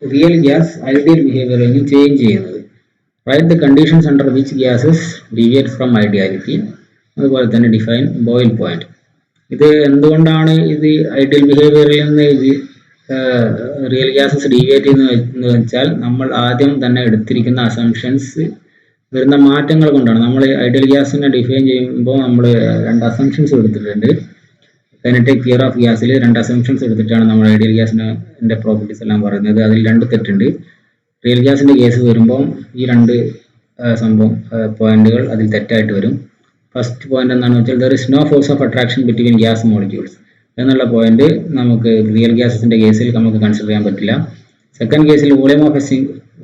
റിയൽ ഗ്യാസ് ഐഡിയൽ ബിഹേവിയറിൽ നിന്ന് ചേഞ്ച് ചെയ്യുന്നത്? Write the conditions under which gases deviate from ideality. അതുപോലെ തന്നെ ഡിഫൈൻ ബോയിൽ പോയിന്റ്. ഇത് എന്തുകൊണ്ടാണ് ഇത് ഐഡിയൽ ബിഹേവിയറിൽ നിന്ന് റിയൽ ഗ്യാസസ് ഡീവിയേറ്റ് ചെയ്യുന്നത് വെച്ചാൽ നമ്മൾ ആദ്യം തന്നെ എടുത്തിരിക്കുന്ന അസംഷൻസ് വരുന്ന മാറ്റങ്ങൾ കൊണ്ടാണ്. നമ്മൾ ഐഡിയൽ ഗ്യാസിനെ ഡിഫൈൻ ചെയ്യുമ്പോൾ നമ്മൾ 2 അസംഷൻസ് എടുത്തിട്ടുണ്ട്. കൈനറ്റിക് തിയറി ഓഫ് ഗ്യാസിൽ 2 അസംഷൻസ് എടുത്തിട്ടാണ് നമ്മൾ ഐഡിയൽ ഗ്യാസിൻ്റെ പ്രോപ്പർട്ടീസ് എല്ലാം പറയുന്നത്. അതിൽ 2 തെറ്റുണ്ട്. റിയൽ ഗ്യാസിൻ്റെ കേസ് വരുമ്പോൾ ഈ 2 പോയിന്റുകൾ അതിൽ തെറ്റായിട്ട് വരും. ഫസ്റ്റ് പോയിന്റ് എന്താണെന്ന് വെച്ചാൽ there is no force of attraction between gas molecules എന്നുള്ള പോയിന്റ് നമുക്ക് റിയൽ ഗ്യാസസിൻ്റെ കേസിൽ നമുക്ക് കൺസിഡർ ചെയ്യാൻ പറ്റില്ല. സെക്കൻഡ് കേസിൽ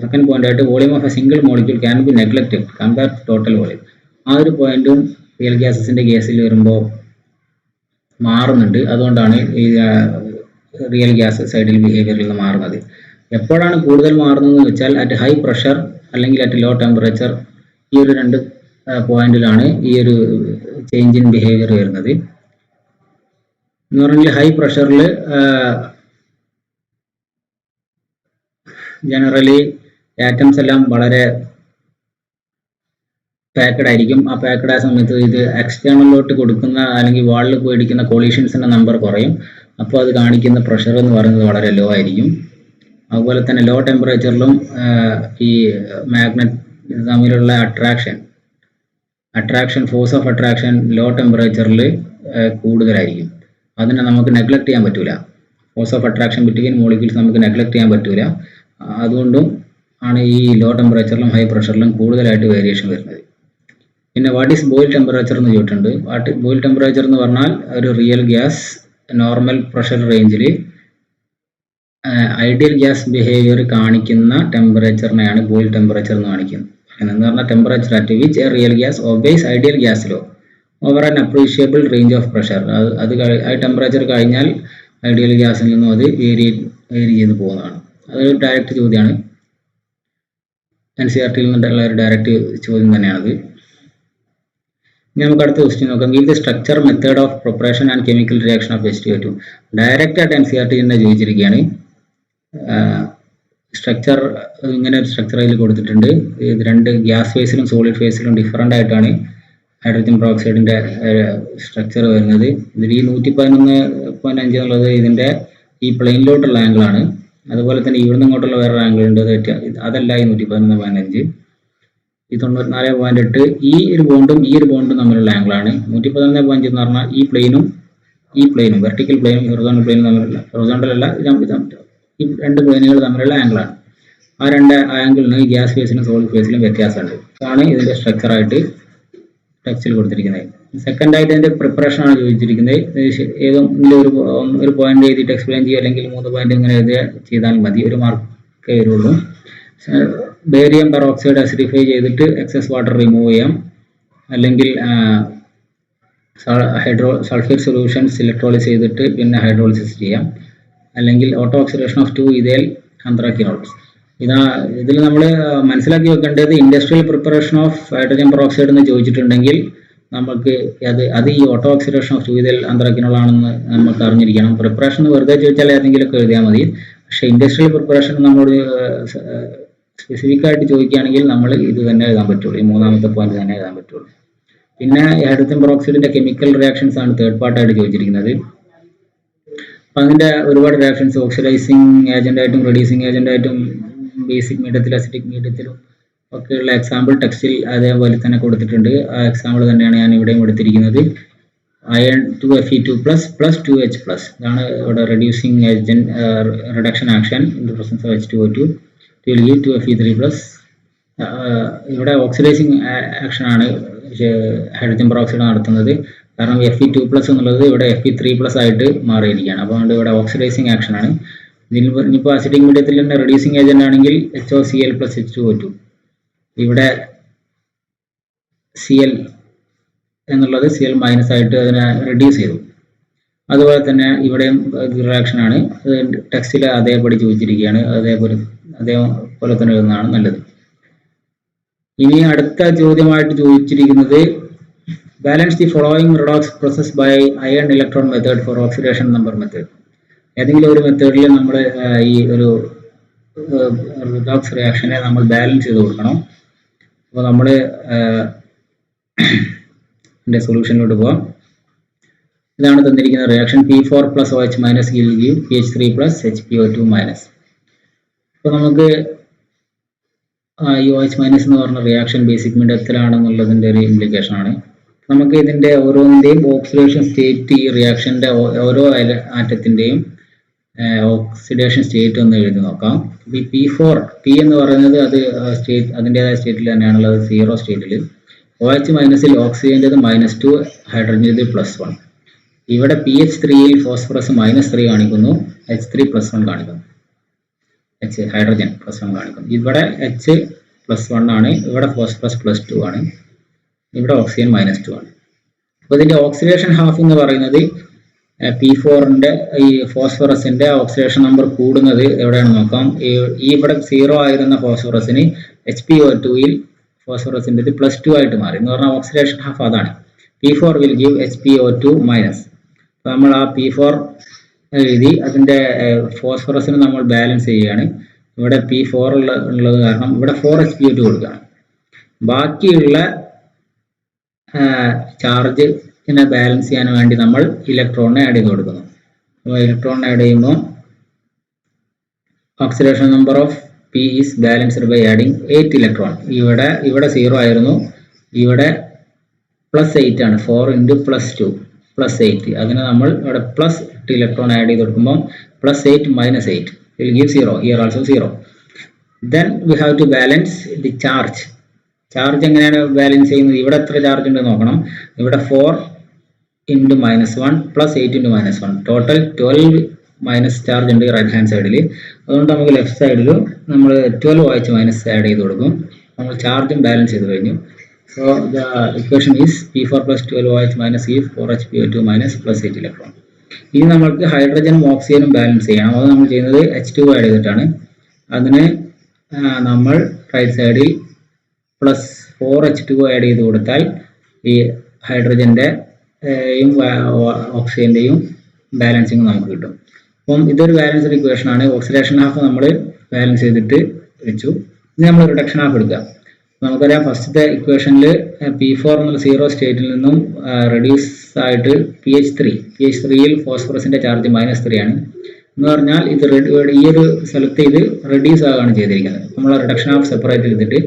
സെക്കൻഡ് പോയിന്റ് ആയിട്ട് volume of a single molecule can be neglected compare to total volume. ആ ഒരു പോയിന്റും റിയൽ ഗ്യാസസിൻ്റെ കേസിൽ വരുമ്പോൾ മാറുന്നുണ്ട്. അതുകൊണ്ടാണ് ഈ റിയൽ ഗ്യാസസ് ഐഡിയൽ ബിഹേവിയറിൽ നിന്ന് മാറുന്നത്. എപ്പോഴാണ് കൂടുതൽ മാറുന്നതെന്ന് വെച്ചാൽ അറ്റ് ഹൈ പ്രഷർ അല്ലെങ്കിൽ അറ്റ് ലോ ടെമ്പറേച്ചർ. ഈ ഒരു 2 പോയിന്റിലാണ് ഈ ഒരു ചേഞ്ച് ഇൻ ബിഹേവിയർ വരുന്നത്. എന്ന് പറഞ്ഞാൽ ഹൈ പ്രഷറിൽ ജനറലി ആറ്റംസ് എല്ലാം വളരെ പാക്കഡ് ആയിരിക്കും. ആ പാക്കഡ് ആയ സമയത്ത് ഇത് എക്സ്റ്റേണലിലോട്ട് കൊടുക്കുന്ന അല്ലെങ്കിൽ വാളിൽ പോയിടിക്കുന്ന കൊളീഷൻസിൻ്റെ നമ്പർ കുറയും. അപ്പോൾ അത് കാണിക്കുന്ന പ്രഷർ എന്ന് പറയുന്നത് വളരെ ലോ ആയിരിക്കും. അതുപോലെ തന്നെ ലോ ടെമ്പറേച്ചറിലും ഈ മാഗ്നറ്റ് തമ്മിലുള്ള attraction force of attraction low ടെമ്പറേച്ചറിൽ കൂടുതലായിരിക്കും. അതിനെ നമുക്ക് നെഗ്ലക്ട് ചെയ്യാൻ പറ്റില്ല. Force of attraction between molecules നമുക്ക് നെഗ്ലക്ട് ചെയ്യാൻ പറ്റില്ല. അതുകൊണ്ടും ആണ് ഈ ലോ ടെമ്പറേച്ചറിലും ഹൈ പ്രഷറിലും കൂടുതലായിട്ട് വേരിയേഷൻ വരുന്നത്. പിന്നെ വാട്ട് ഈസ് ബോയിൽ ടെമ്പറേച്ചർ എന്ന് ചോദിച്ചിട്ടുണ്ട്. ബോയിൽ ടെമ്പറേച്ചർ എന്ന് പറഞ്ഞാൽ ഒരു റിയൽ ഗ്യാസ് നോർമൽ പ്രഷർ റേഞ്ചിൽ ഐഡിയൽ ഗ്യാസ് ബിഹേവിയർ കാണിക്കുന്ന ടെമ്പറേച്ചറിനെയാണ് ബോയിൽ ടെമ്പറേച്ചർ എന്ന് കാണിക്കുന്നത്. എന്ന് പറഞ്ഞാൽ temperature at which a real gas obeys ideal gas law over an appreciable range of pressure. ആ ടെമ്പറേച്ചർ കഴിഞ്ഞാൽ ഐഡിയൽ ഗ്യാസിൽ നിന്നും അത് വേരി ചെയ്ത് പോകുന്നതാണ്. അതൊരു ഡയറക്റ്റ് ചോദ്യമാണ്. NCERT-യിൽ നിന്നുള്ള ഒരു ഡയറക്റ്റ് ചോദ്യം തന്നെയാണത്. ഇനി നമുക്ക് അടുത്ത ക്വസ്റ്റ്യൻ നോക്കാം. Give the structure method of preparation and chemical reaction of H2O2. Direct ആയിട്ട് NCERT തന്നെ ചോദിച്ചിരിക്കുകയാണ്. സ്ട്രക്ചർ ഇങ്ങനെ ഒരു സ്ട്രക്ചർ അതിൽ കൊടുത്തിട്ടുണ്ട്. ഇത് 2 ഗ്യാസ് ഫേസിലും സോളിഡ് ഫേസിലും ഡിഫറൻ്റ് ആയിട്ടാണ് ഹൈഡ്രജൻ പെറോക്സൈഡിന്റെ സ്ട്രക്ചർ വരുന്നത്. ഇതിൽ ഈ 111.5 എന്നുള്ളത് ഇതിന്റെ ഈ പ്ലെയിനിലോട്ടുള്ള ആംഗിൾ ആണ്. അതുപോലെ തന്നെ ഇവിടുന്ന് ഇങ്ങോട്ടുള്ള വേറെ ആംഗിൾ ഉണ്ട്, അതല്ല ഈ 111.5. ഈ 94.8 ഈ ഒരു ബോണ്ടും തമ്മിലുള്ള ആംഗിൾ ആണ്. 111.5 എന്ന് പറഞ്ഞാൽ ഈ പ്ലെയിനും വെർട്ടിക്കൽ പ്ലെയിനും ഹൊറിസോണ്ടൽ പ്ലെയിനും തമ്മിലുള്ള, ഹൊറിസോണ്ടൽ അല്ല, ഈ രണ്ട് പ്ലെയിനുകൾ തമ്മിലുള്ള ആംഗിൾ ആണ്. ആ രണ്ട് ആംഗിളിന് ഗ്യാസ് ഫേസിലും സോളിഡ് ഫേസിലും വ്യത്യാസമുണ്ട്. അതാണ് ഇതിന്റെ സ്ട്രക്ചറായിട്ട് ടെക്സ്റ്റിൽ കൊടുത്തിരിക്കുന്നത്. സെക്കൻഡ് ആയിട്ട് ഇതിന്റെ പ്രിപ്പറേഷൻ ആണ് ചോദിച്ചിരിക്കുന്നത്. ഏതെങ്കിലും ഒരു പോയിന്റ് എഴുതിയിട്ട് എക്സ്പ്ലെയിൻ ചെയ്യുക, അല്ലെങ്കിൽ 3 പോയിന്റ് ഇങ്ങനെ ചെയ്താൽ മതി, ഒരു മാർക്ക് വരുള്ളൂ. ബേരിയം പെറോക്സൈഡ് അസിഡിഫൈ ചെയ്തിട്ട് എക്സസ് വാട്ടർ റിമൂവ് ചെയ്യാം, അല്ലെങ്കിൽ സൾഫേറ്റ് സൊല്യൂഷൻസ് ഇലക്ട്രോളിസ് ചെയ്തിട്ട് പിന്നെ ഹൈഡ്രോളിസിസ് ചെയ്യാം, അല്ലെങ്കിൽ ഓട്ടോ ഓക്സിഡേഷൻ ഓഫ് 2 ഇഥൈൽ ആന്ത്രാക്വിനോൾസ്. ഇതിൽ നമ്മൾ മനസ്സിലാക്കി വെക്കേണ്ടത് industrial preparation of hydrogen peroxide എന്ന് ചോദിച്ചിട്ടുണ്ടെങ്കിൽ നമുക്ക് അത് ഈ ഓട്ടോ ഓക്സിഡേഷൻ ഓഫ് 2 ഇഥൈൽ ആന്ത്രാക്വിനോൾ ആണെന്ന് നമുക്ക് അറിഞ്ഞിരിക്കണം. പ്രിപ്പറേഷൻ വെറുതെ ചോദിച്ചാൽ ഏതെങ്കിലുമൊക്കെ എഴുതിയാൽ മതി. പക്ഷേ ഇൻഡസ്ട്രിയൽ പ്രിപ്പറേഷൻ നമ്മളോട് സ്പെസിഫിക് ആയിട്ട് ചോദിക്കുകയാണെങ്കിൽ നമ്മൾ ഇത് തന്നെ എഴുതാൻ പറ്റുള്ളൂ, ഈ 3ാമത്തെ പോയിന്റ് തന്നെ എഴുതാൻ പറ്റുള്ളൂ. പിന്നെ ഹൈഡ്രജൻ പെറോക്സൈഡിന്റെ കെമിക്കൽ റിയാക്ഷൻസ് ആണ് തേർഡ് പാർട്ടായിട്ട് ചോദിച്ചിരിക്കുന്നത്. അപ്പം അതിന്റെ ഒരുപാട് റിയാക്ഷൻസ് ഓക്സിഡൈസിങ് ഏജന്റ് ആയിട്ടും റെഡ്യൂസിങ് ഏജന്റ് ആയിട്ടും ബേസിക് മീഡിയത്തിലും അസിഡിക് മീഡിയത്തിലും ഒക്കെയുള്ള എക്സാമ്പിൾ ടെക്സ്റ്റിൽ അതേപോലെ തന്നെ കൊടുത്തിട്ടുണ്ട്. ആ എക്സാമ്പിൾ തന്നെയാണ് ഞാൻ ഇവിടെയും കൊടുത്തിരിക്കുന്നത്. അയൺ 2Fe2+ + 2H+, ഇതാണ് ഇവിടെ reducing agent reduction action in the presence of H2O2 will give 2Fe3+. ഇവിടെ ഓക്സിഡൈസിങ് ആക്ഷൻ ആണ് ഹൈഡ്രജൻ പെറോക്സൈഡ് നടത്തുന്നത്. കാരണം Fe2+ എന്നുള്ളത് ഇവിടെ Fe3+ ആയിട്ട് മാറിയിരിക്കുകയാണ്. അപ്പോൾ അതുകൊണ്ട് ഇവിടെ ഓക്സിഡൈസിങ് ആക്ഷൻ ആണ്. ഇനിയിപ്പോൾ അസിഡിക് മീഡിയത്തിൽ തന്നെ റെഡ്യൂസിങ് ഏജന്റ് ആണെങ്കിൽ HOCl + H2O2, ഇവിടെ Cl എന്നുള്ളത് Cl- ആയിട്ട് അതിനെ റെഡ്യൂസ് ചെയ്തു. അതുപോലെ തന്നെ ഇവിടെയും റിയാക്ഷൻ ആണ്. ടെക്സ്റ്റിൽ അതേപടി ചോദിച്ചിരിക്കുകയാണ്, അതേപോലെ തന്നെ എഴുതുന്നതാണ് നല്ലത്. ഇനി അടുത്ത ചോദ്യമായിട്ട് ചോദിച്ചിരിക്കുന്നത് balance the following redox process by ion electron method for oxidation number method. ഏതെങ്കിലും ഒരു മെത്തേഡിൽ നമ്മൾ ഈ ഒരു റിഡോക്സ് റിയാക്ഷനെ നമ്മൾ ബാലൻസ് ചെയ്ത് കൊടുക്കണം. അപ്പോൾ നമ്മൾ സൊല്യൂഷനിലോട്ട് പോവാം. ഇതാണ് തന്നിരിക്കുന്ന reaction. P4 + OH- will give PH3 + HPO2-. അപ്പോൾ നമുക്ക് ഈ OH- എന്ന് പറഞ്ഞ റിയാക്ഷൻ ബേസിക് മീഡിയത്തിലാണെന്നുള്ളതിൻ്റെ ഒരു ഇംപ്ലിക്കേഷൻ ആണ്. നമുക്ക് ഇതിന്റെ ഓരോന്നിന്റെയും ഓക്സിഡേഷൻ സ്റ്റേറ്റ്, ഈ റിയാക്ഷന്റെ ഓരോ ആറ്റത്തിന്റെയും ഓക്സിഡേഷൻ സ്റ്റേറ്റ് ഒന്ന് എഴുതി നോക്കാം. ഈ P4 P എന്ന് പറയുന്നത് അത് അതിൻ്റെതായ സ്റ്റേറ്റിൽ തന്നെയാണുള്ളത്, 0 സ്റ്റേറ്റിൽ. OH- ഓക്സിജൻ്റെത് -2, ഹൈഡ്രജൻ്റെത് +1. ഇവിടെ PH3യിൽ ഫോസ്ഫറസ് -3 കാണിക്കുന്നു, H3+1 കാണിക്കുന്നു, ഹൈഡ്രജൻ +1 കാണിക്കുന്നു. ഇവിടെ H+1 ആണ്, ഇവിടെ ഫോസ്ഫറസ് +2 ആണ്, ഇവിടെ ഓക്സിജൻ -2 ആണ്. അപ്പോൾ ഇതിന്റെ ഓക്സിഡേഷൻ ഹാഫ് എന്ന് പറയുന്നത് P4ന്റെ ഈ ഫോസ്ഫറസിന്റെ ഓക്സിഡേഷൻ നമ്പർ കൂടുന്നത് എവിടെയാണെന്ന് നോക്കാം. ഈ ഇവിടെ 0 ആയിരുന്ന ഫോസ്ഫറസിന് HPO2യിൽ ഫോസ്ഫറസിന്റെ +2 ആയിട്ട് മാറി എന്ന് പറഞ്ഞാൽ ഓക്സിഡേഷൻ ഹാഫ് അതാണ്. P4 will give HPO2-. നമ്മൾ ആ P4 എഴുതി അതിന്റെ ഫോസ്ഫറസിന് നമ്മൾ ബാലൻസ് ചെയ്യുകയാണ്. ഇവിടെ P4 ഉള്ളത് കാരണം ഇവിടെ 4HPO2 കൊടുക്കുകയാണ്. ബാക്കിയുള്ള ചാർജിനെ ബാലൻസ് ചെയ്യാൻ വേണ്ടി നമ്മൾ ഇലക്ട്രോണിനെ ആഡ് ചെയ്ത് കൊടുക്കുന്നു. അപ്പോൾ ഇലക്ട്രോണിനെ ആഡ് ചെയ്യുമ്പോൾ oxidation number of P is balanced by adding 8 electron. ഇവിടെ 0 ആയിരുന്നു, ഇവിടെ +8 ആണ്. 4 × +2 +8. അതിന് നമ്മൾ ഇവിടെ +8 ഇലക്ട്രോൺ ആഡ് ചെയ്ത് കൊടുക്കുമ്പോൾ +8 - 8 will give 0. Here also 0. Then we have to balance the charge. Charge എങ്ങനെയാണ് ബാലൻസ് ചെയ്യുന്നത്? ഇവിടെ എത്ര ചാർജ് ഉണ്ട് നോക്കണം. ഇവിടെ 4 × -1 +8 × -1 ടോട്ടൽ 12 മൈനസ് ചാർജ് ഉണ്ട് റൈറ്റ് ഹാൻഡ് സൈഡിൽ. അതുകൊണ്ട് നമുക്ക് ലെഫ്റ്റ് സൈഡിൽ നമ്മൾ 12 OH- ആഡ് ചെയ്ത് കൊടുക്കും. നമ്മൾ ചാർജും ബാലൻസ് ചെയ്ത് കഴിഞ്ഞു. So the equation is P4 + 12 OH- is 4HPO2- +8 electron. ഇനി നമ്മൾക്ക് ഹൈഡ്രജനും ഓക്സിജനും ബാലൻസ് ചെയ്യണം. അത് നമ്മൾ ചെയ്യുന്നത് H2 ആഡ് ചെയ്തിട്ടാണ്. അതിന് നമ്മൾ റൈറ്റ് സൈഡിൽ +4H2 ആഡ് ചെയ്ത് കൊടുത്താൽ ഈ ഹൈഡ്രജന്റെ ഓക്സിജന്റെയും ബാലൻസിങ് നമുക്ക് കിട്ടും. അപ്പം ഇതൊരു ബാലൻസ്ഡ് ഇക്വേഷൻ ആണ്. ഓക്സിഡേഷൻ ഹാഫ് നമ്മൾ ബാലൻസ് ചെയ്തിട്ട് വെച്ചു. ഇനി നമ്മൾ റിഡക്ഷൻ ഹാഫ് എടുക്കുക. നമുക്കറിയാം ഫസ്റ്റത്തെ ഇക്വേഷനിൽ P4 എന്നുള്ള 0 സ്റ്റേറ്റിൽ നിന്നും റെഡ്യൂസ് ആയിട്ട് pH3യിൽ ഫോസ്ഫറസിന്റെ ചാർജ് -3 ആണ്. എന്ന് പറഞ്ഞാൽ ഇത് ഈ ഒരു സ്ഥലത്ത് ഇത് റെഡ്യൂസ് ആവുകയാണ് ചെയ്തിരിക്കുന്നത്. നമ്മൾ റിഡക്ഷൻ ഓഫ് സെപ്പറേറ്റ് ചെയ്തിട്ട്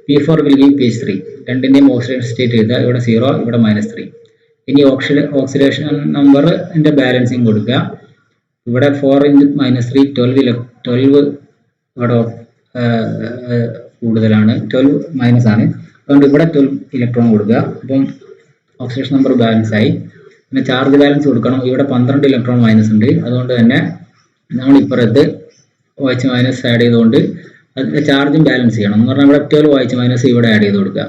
P4 will give pH3. രണ്ടിന്റെയും ഓക്സിഡേഷൻ സ്റ്റേറ്റ് എഴുതുക. ഇവിടെ 0, ഇവിടെ -3. ഇനി ഓക്സിഡേഷൻ നമ്പറിന്റെ ബാലൻസിങ് കൊടുക്കുക. ഇവിടെ 4 × -3 12 ഇവിടെ കൂടുതലാണ്, 12 മൈനസ് ആണ്. അതുകൊണ്ട് ഇവിടെ 12 ഇലക്ട്രോൺ കൊടുക്കുക. അപ്പം ഓക്സിഡേഷൻ നമ്പർ ബാലൻസ് ആയി. പിന്നെ ചാർജ് ബാലൻസ് കൊടുക്കണം. ഇവിടെ 12 ഇലക്ട്രോൺ മൈനസ് ഉണ്ട്. അതുകൊണ്ട് തന്നെ നമ്മൾ ഇപ്പുറത്ത് OH മൈനസ് ആഡ് ചെയ്തുകൊണ്ട് അതിന്റെ ചാർജും ബാലൻസ് ചെയ്യണം. എന്ന് പറഞ്ഞാൽ ഇവിടെ 12 OH മൈനസ് ഇവിടെ ആഡ് ചെയ്ത് കൊടുക്കുക.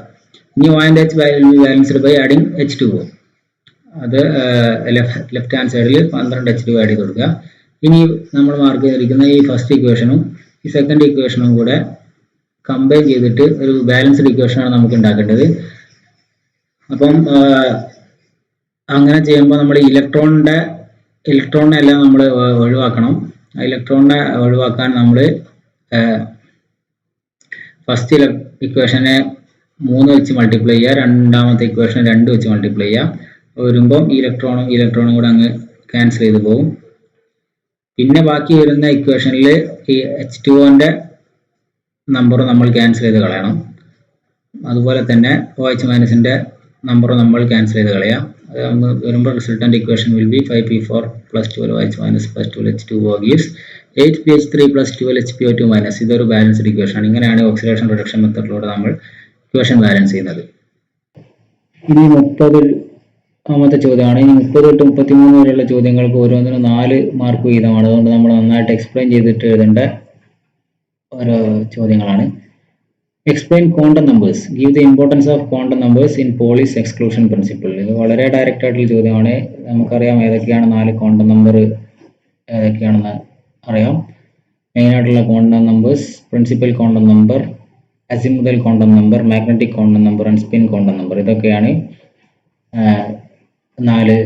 ഇനി OH balanced by adding H2O. അത് ലെഫ്റ്റ് ഹാൻഡ് സൈഡിൽ 12 H2O ആഡ് ചെയ്ത് കൊടുക്കുക. ഇനി നമ്മൾ മാർക്ക് ചെയ്തിരിക്കുന്ന ഈ ഫസ്റ്റ് ഇക്വേഷനും ഈ സെക്കൻഡ് ഇക്വേഷനും കൂടെ കമ്പൈൻ ചെയ്തിട്ട് ഒരു ബാലൻസ്ഡ് ഇക്വേഷനാണ് നമുക്ക് ഉണ്ടാക്കേണ്ടത്. അപ്പം അങ്ങനെ ചെയ്യുമ്പോൾ നമ്മൾ ഇലക്ട്രോണിനെ എല്ലാം നമ്മൾ ഒഴിവാക്കണം. ആ ഇലക്ട്രോണിനെ ഒഴിവാക്കാൻ നമ്മൾ ഫസ്റ്റ് ഇക്വേഷനെ 3 വെച്ച് മൾട്ടിപ്ലൈ ചെയ്യുക, രണ്ടാമത്തെ ഇക്വേഷൻ 2 വെച്ച് മൾട്ടിപ്ലൈ ചെയ്യുക. വരുമ്പം ഇലക്ട്രോണും കൂടെ അങ്ങ് ക്യാൻസൽ ചെയ്ത് പോകും. പിന്നെ ബാക്കി വരുന്ന ഇക്വേഷനിൽ ഈ H2O നമ്പർ നമ്മൾ ക്യാൻസൽ ചെയ്ത് കളയണം. അതുപോലെ തന്നെ OH മൈനസിന്റെ നമ്പർ നമ്മൾ ക്യാൻസൽ ചെയ്ത് കളയാം. അത് വരുമ്പോൾ resultant equation will be 5P4 + 12 OH minus + 12 H2O gives 8pH3 + 12 HPO2 minus. ഇതൊരു ബാലൻസ്ഡ് ഇക്വേഷൻ ആണ്. ഇങ്ങനെയാണ് ഓക്സിഡേഷൻ റിഡക്ഷൻ മെത്തേഡിലൂടെ നമ്മൾ ഇക്വേഷൻ ബാലൻസ് ചെയ്യുന്നത്. ഇനി 30ാമത്തെ ചോദ്യമാണ്. ഇനി 30 തൊട്ട് 33 വരെയുള്ള ചോദ്യങ്ങൾക്ക് ഓരോന്നിനും 4 മാർക്ക് വീതമാണ്. അതുകൊണ്ട് നമ്മൾ നന്നായിട്ട് എക്സ്പ്ലെയിൻ ചെയ്തിട്ട് എഴുതേണ്ട ഓരോ ചോദ്യങ്ങളാണ്. Explain quantum numbers. Give the importance of quantum numbers in polis exclusion principle. ഇത് വളരെ ഡയറക്റ്റ് ആയിട്ടുള്ള ചോദ്യമാണ്. നമുക്കറിയാം ഏതൊക്കെയാണ് 4 ക്വാണ്ടം നമ്പർ ഏതൊക്കെയാണെന്ന് അറിയാം. മെയിനായിട്ടുള്ള quantum numbers principal quantum number, azimuthal quantum number, magnetic quantum number and spin quantum number. ഇതൊക്കെയാണ് 4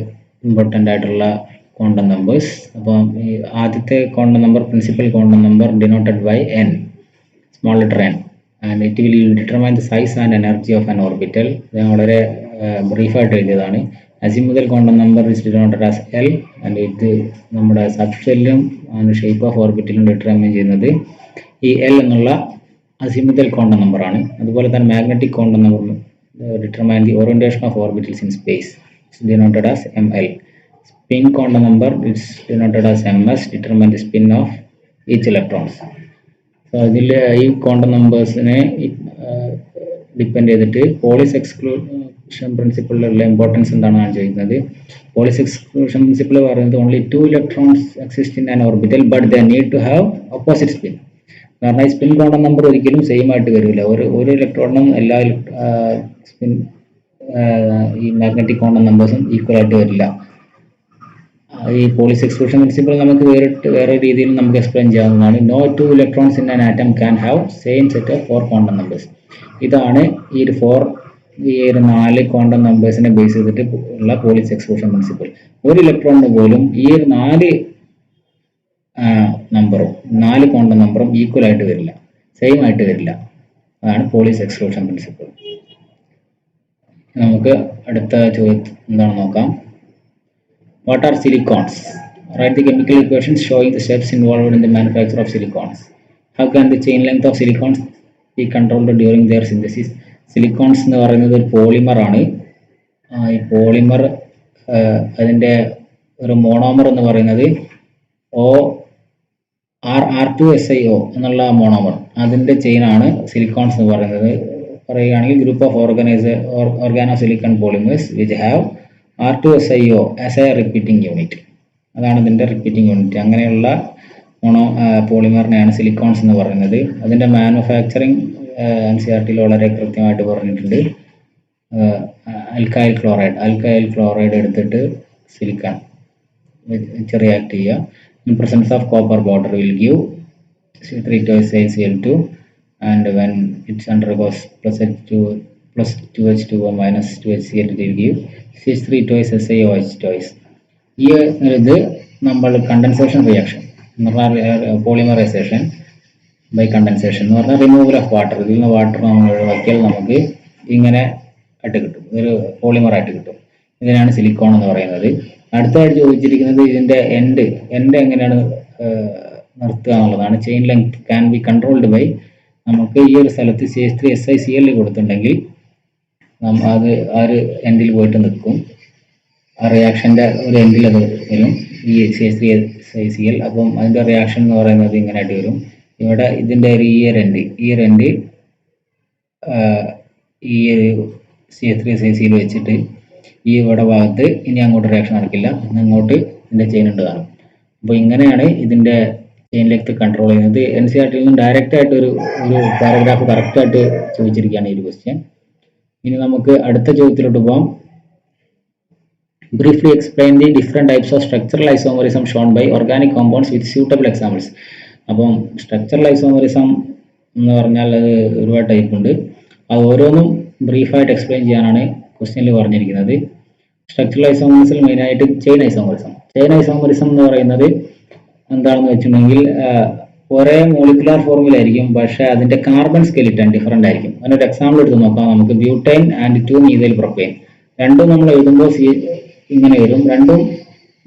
ഇമ്പോർട്ടൻ്റ് ആയിട്ടുള്ള ക്വാണ്ടം നമ്പേഴ്സ്. അപ്പം ഈ ആദ്യത്തെ quantum number principal quantum number denoted by n, small letter n, and it will determine the size and energy of an orbital. ഇത് വളരെ ബ്രീഫായിട്ട് എഴുതിയതാണ്. Azimuthal quantum number is denoted as L, and ഇത് നമ്മുടെ സബ്ഷെല്ലും ഷേപ്പ് ഓഫ് ഓർബിറ്റലും determine ചെയ്യുന്നത് ഈ L എന്നുള്ള അസിമുതൽ ക്വാണ്ടം നമ്പർ ആണ്. അതുപോലെ തന്നെ magnetic quantum number determine the orientation of orbitals in space, is denoted as ML. Spin quantum number is denoted as MS, determine the spin of each electrons. So ഇതിൽ ഈ quantum നമ്പേഴ്സിനെ depend ചെയ്തിട്ട് Pauli's exclusion പ്രിൻസിപ്പിളിലുള്ള importance എന്താണെന്നാണ് ചോദിക്കുന്നത്. Pauli's exclusion principle പറയുന്നത് only 2 electrons exist in an orbital but they need to have opposite spin. കാരണം ഈ സ്പിൻ ക്വാണ്ടം നമ്പർ ഒരിക്കലും സെയിം ആയിട്ട് വരില്ല. ഒരു ഇലക്ട്രോണിനും എല്ലാ സ്പിൻ ഈ മാഗ്നറ്റിക് ക്വാണ്ടം നമ്പേഴ്സും ഈക്വൽ ആയിട്ട് വരില്ല. ഈ പോളിസ് എക്സ്ക്ലൂഷൻ പ്രിൻസിപ്പിൾ നമുക്ക് വേറെ രീതിയിൽ നമുക്ക് എക്സ്പ്ലെയിൻ ചെയ്യാവുന്നതാണ്. No 2 electrons in an atom can have same set of 4 quantum numbers. ഇതാണ് ഈ ഒരു 4 ക്വാണ്ടം നമ്പേഴ്സിനെ ബേസ് ചെയ്തിട്ട് ഉള്ള പോളിസ് എക്സ്ക്ലൂഷൻ പ്രിൻസിപ്പിൾ. ഒരു ഇലക്ട്രോണിന് പോലും ഈ ഒരു 4 നമ്പറും 4 ക്വാണ്ടം നമ്പറും ഈക്വൽ ആയിട്ട് വരില്ല, സെയിം ആയിട്ട് വരില്ല. അതാണ് പോളിസ് എക്സ്ക്ലൂഷൻ പ്രിൻസിപ്പിൾ. നമുക്ക് അടുത്ത ചോദ്യം എന്താണെന്ന് നോക്കാം. What are silicons? Write the chemical equations showing the steps involved in the manufacture of silicons. How can the chain length of silicons be controlled during their synthesis? Silicons എന്ന് പറയുന്നത് ഒരു polymer ആണ്. ഈ പോളിമർ അതിൻ്റെ ഒരു monomer എന്ന് പറയുന്നത് R2SiO എന്നുള്ള മോണോമർ, അതിൻ്റെ ചെയിനാണ് സിലിക്കോൺസ് എന്ന് പറയുന്നത്. പറയുകയാണെങ്കിൽ group of organosilicon polymers which have R2SiO as a repeating unit. അതാണ് ഇതിൻ്റെ റിപ്പീറ്റിംഗ് യൂണിറ്റ്. അങ്ങനെയുള്ള പോളിമറിനെയാണ് സിലിക്കോൺസ് എന്ന് പറയുന്നത്. അതിൻ്റെ മാനുഫാക്ചറിങ് NCERT വളരെ കൃത്യമായിട്ട് പറഞ്ഞിട്ടുണ്ട്. അൽക്കൈൽ ക്ലോറൈഡ് എടുത്തിട്ട് സിലിക്കൺ വെച്ച് റിയാക്ട് ചെയ്യുക. In presence of copper water will give C3 twice Cl2, and when it undergoes plus 2H2O minus 2HCl2 will give C3 twice SiOH twice. ഇത് നമ്മൾ condensation reaction, polymerisation by condensation എന്ന് പറഞ്ഞാൽ removal of water. ഇതിൽ നിന്ന് water നമ്മൾ ഒഴിവാക്കിയാൽ നമുക്ക് ഇങ്ങനെ ആയിട്ട് കിട്ടും, ഒരു പോളിമർ ആയിട്ട് കിട്ടും. ഇതിനാണ് സിലിക്കോൺ എന്ന് പറയുന്നത്. അടുത്തതായിട്ട് ചോദിച്ചിരിക്കുന്നത് ഇതിന്റെ എൻഡ് എങ്ങനെയാണ് നിർത്തുക എന്നുള്ളതാണ്. Chain length can be controlled by, നമുക്ക് ഈ ഒരു സ്ഥലത്ത് CH3SiCl കൊടുത്തിട്ടുണ്ടെങ്കിൽ അത് ആ ഒരു എൻഡിൽ പോയിട്ട് നിൽക്കും. ആ റിയാക്ഷൻ്റെ ഒരു എൻഡിൽ അത് വരും, ഈ CH3SiCl. അപ്പം അതിൻ്റെ റിയാക്ഷൻ എന്ന് പറയുന്നത് ഇങ്ങനെയായിട്ട് വരും. ഇവിടെ ഇതിൻ്റെ ഒരു ഈ ഒരു എൻഡ് ഈ ഒരു CH3SiCl വെച്ചിട്ട് ഈ ഇവിടെ ഭാഗത്ത് ഇനി അങ്ങോട്ട് റിയാക്ഷൻ നടക്കില്ല, അങ്ങോട്ട് ഇതിൻ്റെ ചെയിൻ ഉണ്ട് കാണും. അപ്പോൾ ഇങ്ങനെയാണ് ഇതിൻ്റെ ചെയിൻ ലെങ്ത് കൺട്രോൾ ചെയ്യുന്നത്. NCERT നിന്നും ഡയറക്റ്റ് ആയിട്ട് ഒരു പാരഗ്രാഫ് കറക്റ്റായിട്ട് ചോദിച്ചിരിക്കുകയാണ് ഈ ഒരു ക്വസ്റ്റ്യൻ. ഇനി നമുക്ക് അടുത്ത ചോദ്യത്തിലോട്ട് പോകാം. Briefly explain the different types of structural isomerism shown by organic compounds with suitable examples. അപ്പം സ്ട്രക്ചറൽ ഐസോമറിസം എന്ന് പറഞ്ഞാൽ അത് ഒരുപാട് ടൈപ്പ് ഉണ്ട്. അത് ഓരോന്നും ബ്രീഫായിട്ട് എക്സ്പ്ലെയിൻ ചെയ്യാനാണ് ക്വസ്റ്റ്യനിൽ പറഞ്ഞിരിക്കുന്നത്. സ്ട്രക്ചറൽ ഐസോമറിസം മെയിനായിട്ട് ചെയിൻ ഐസോമറിസം എന്ന് പറയുന്നത് എന്താണെന്ന് വെച്ചിട്ടുണ്ടെങ്കിൽ ഒരേ മോളിക്കുലാർ ഫോർമുലായിരിക്കും, പക്ഷേ അതിന്റെ കാർബൺ സ്കെലിറ്റൺ ഡിഫറെന്റ് ആയിരിക്കും. അതിനൊരു എക്സാമ്പിൾ എടുത്ത് നോക്കാം നമുക്ക്. ബ്യൂട്ടൈൻ ആൻഡ് 2-methyl പ്രൊപ്പൈൻ രണ്ടും നമ്മൾ എഴുതുമ്പോൾ ഇങ്ങനെ വരും, രണ്ടും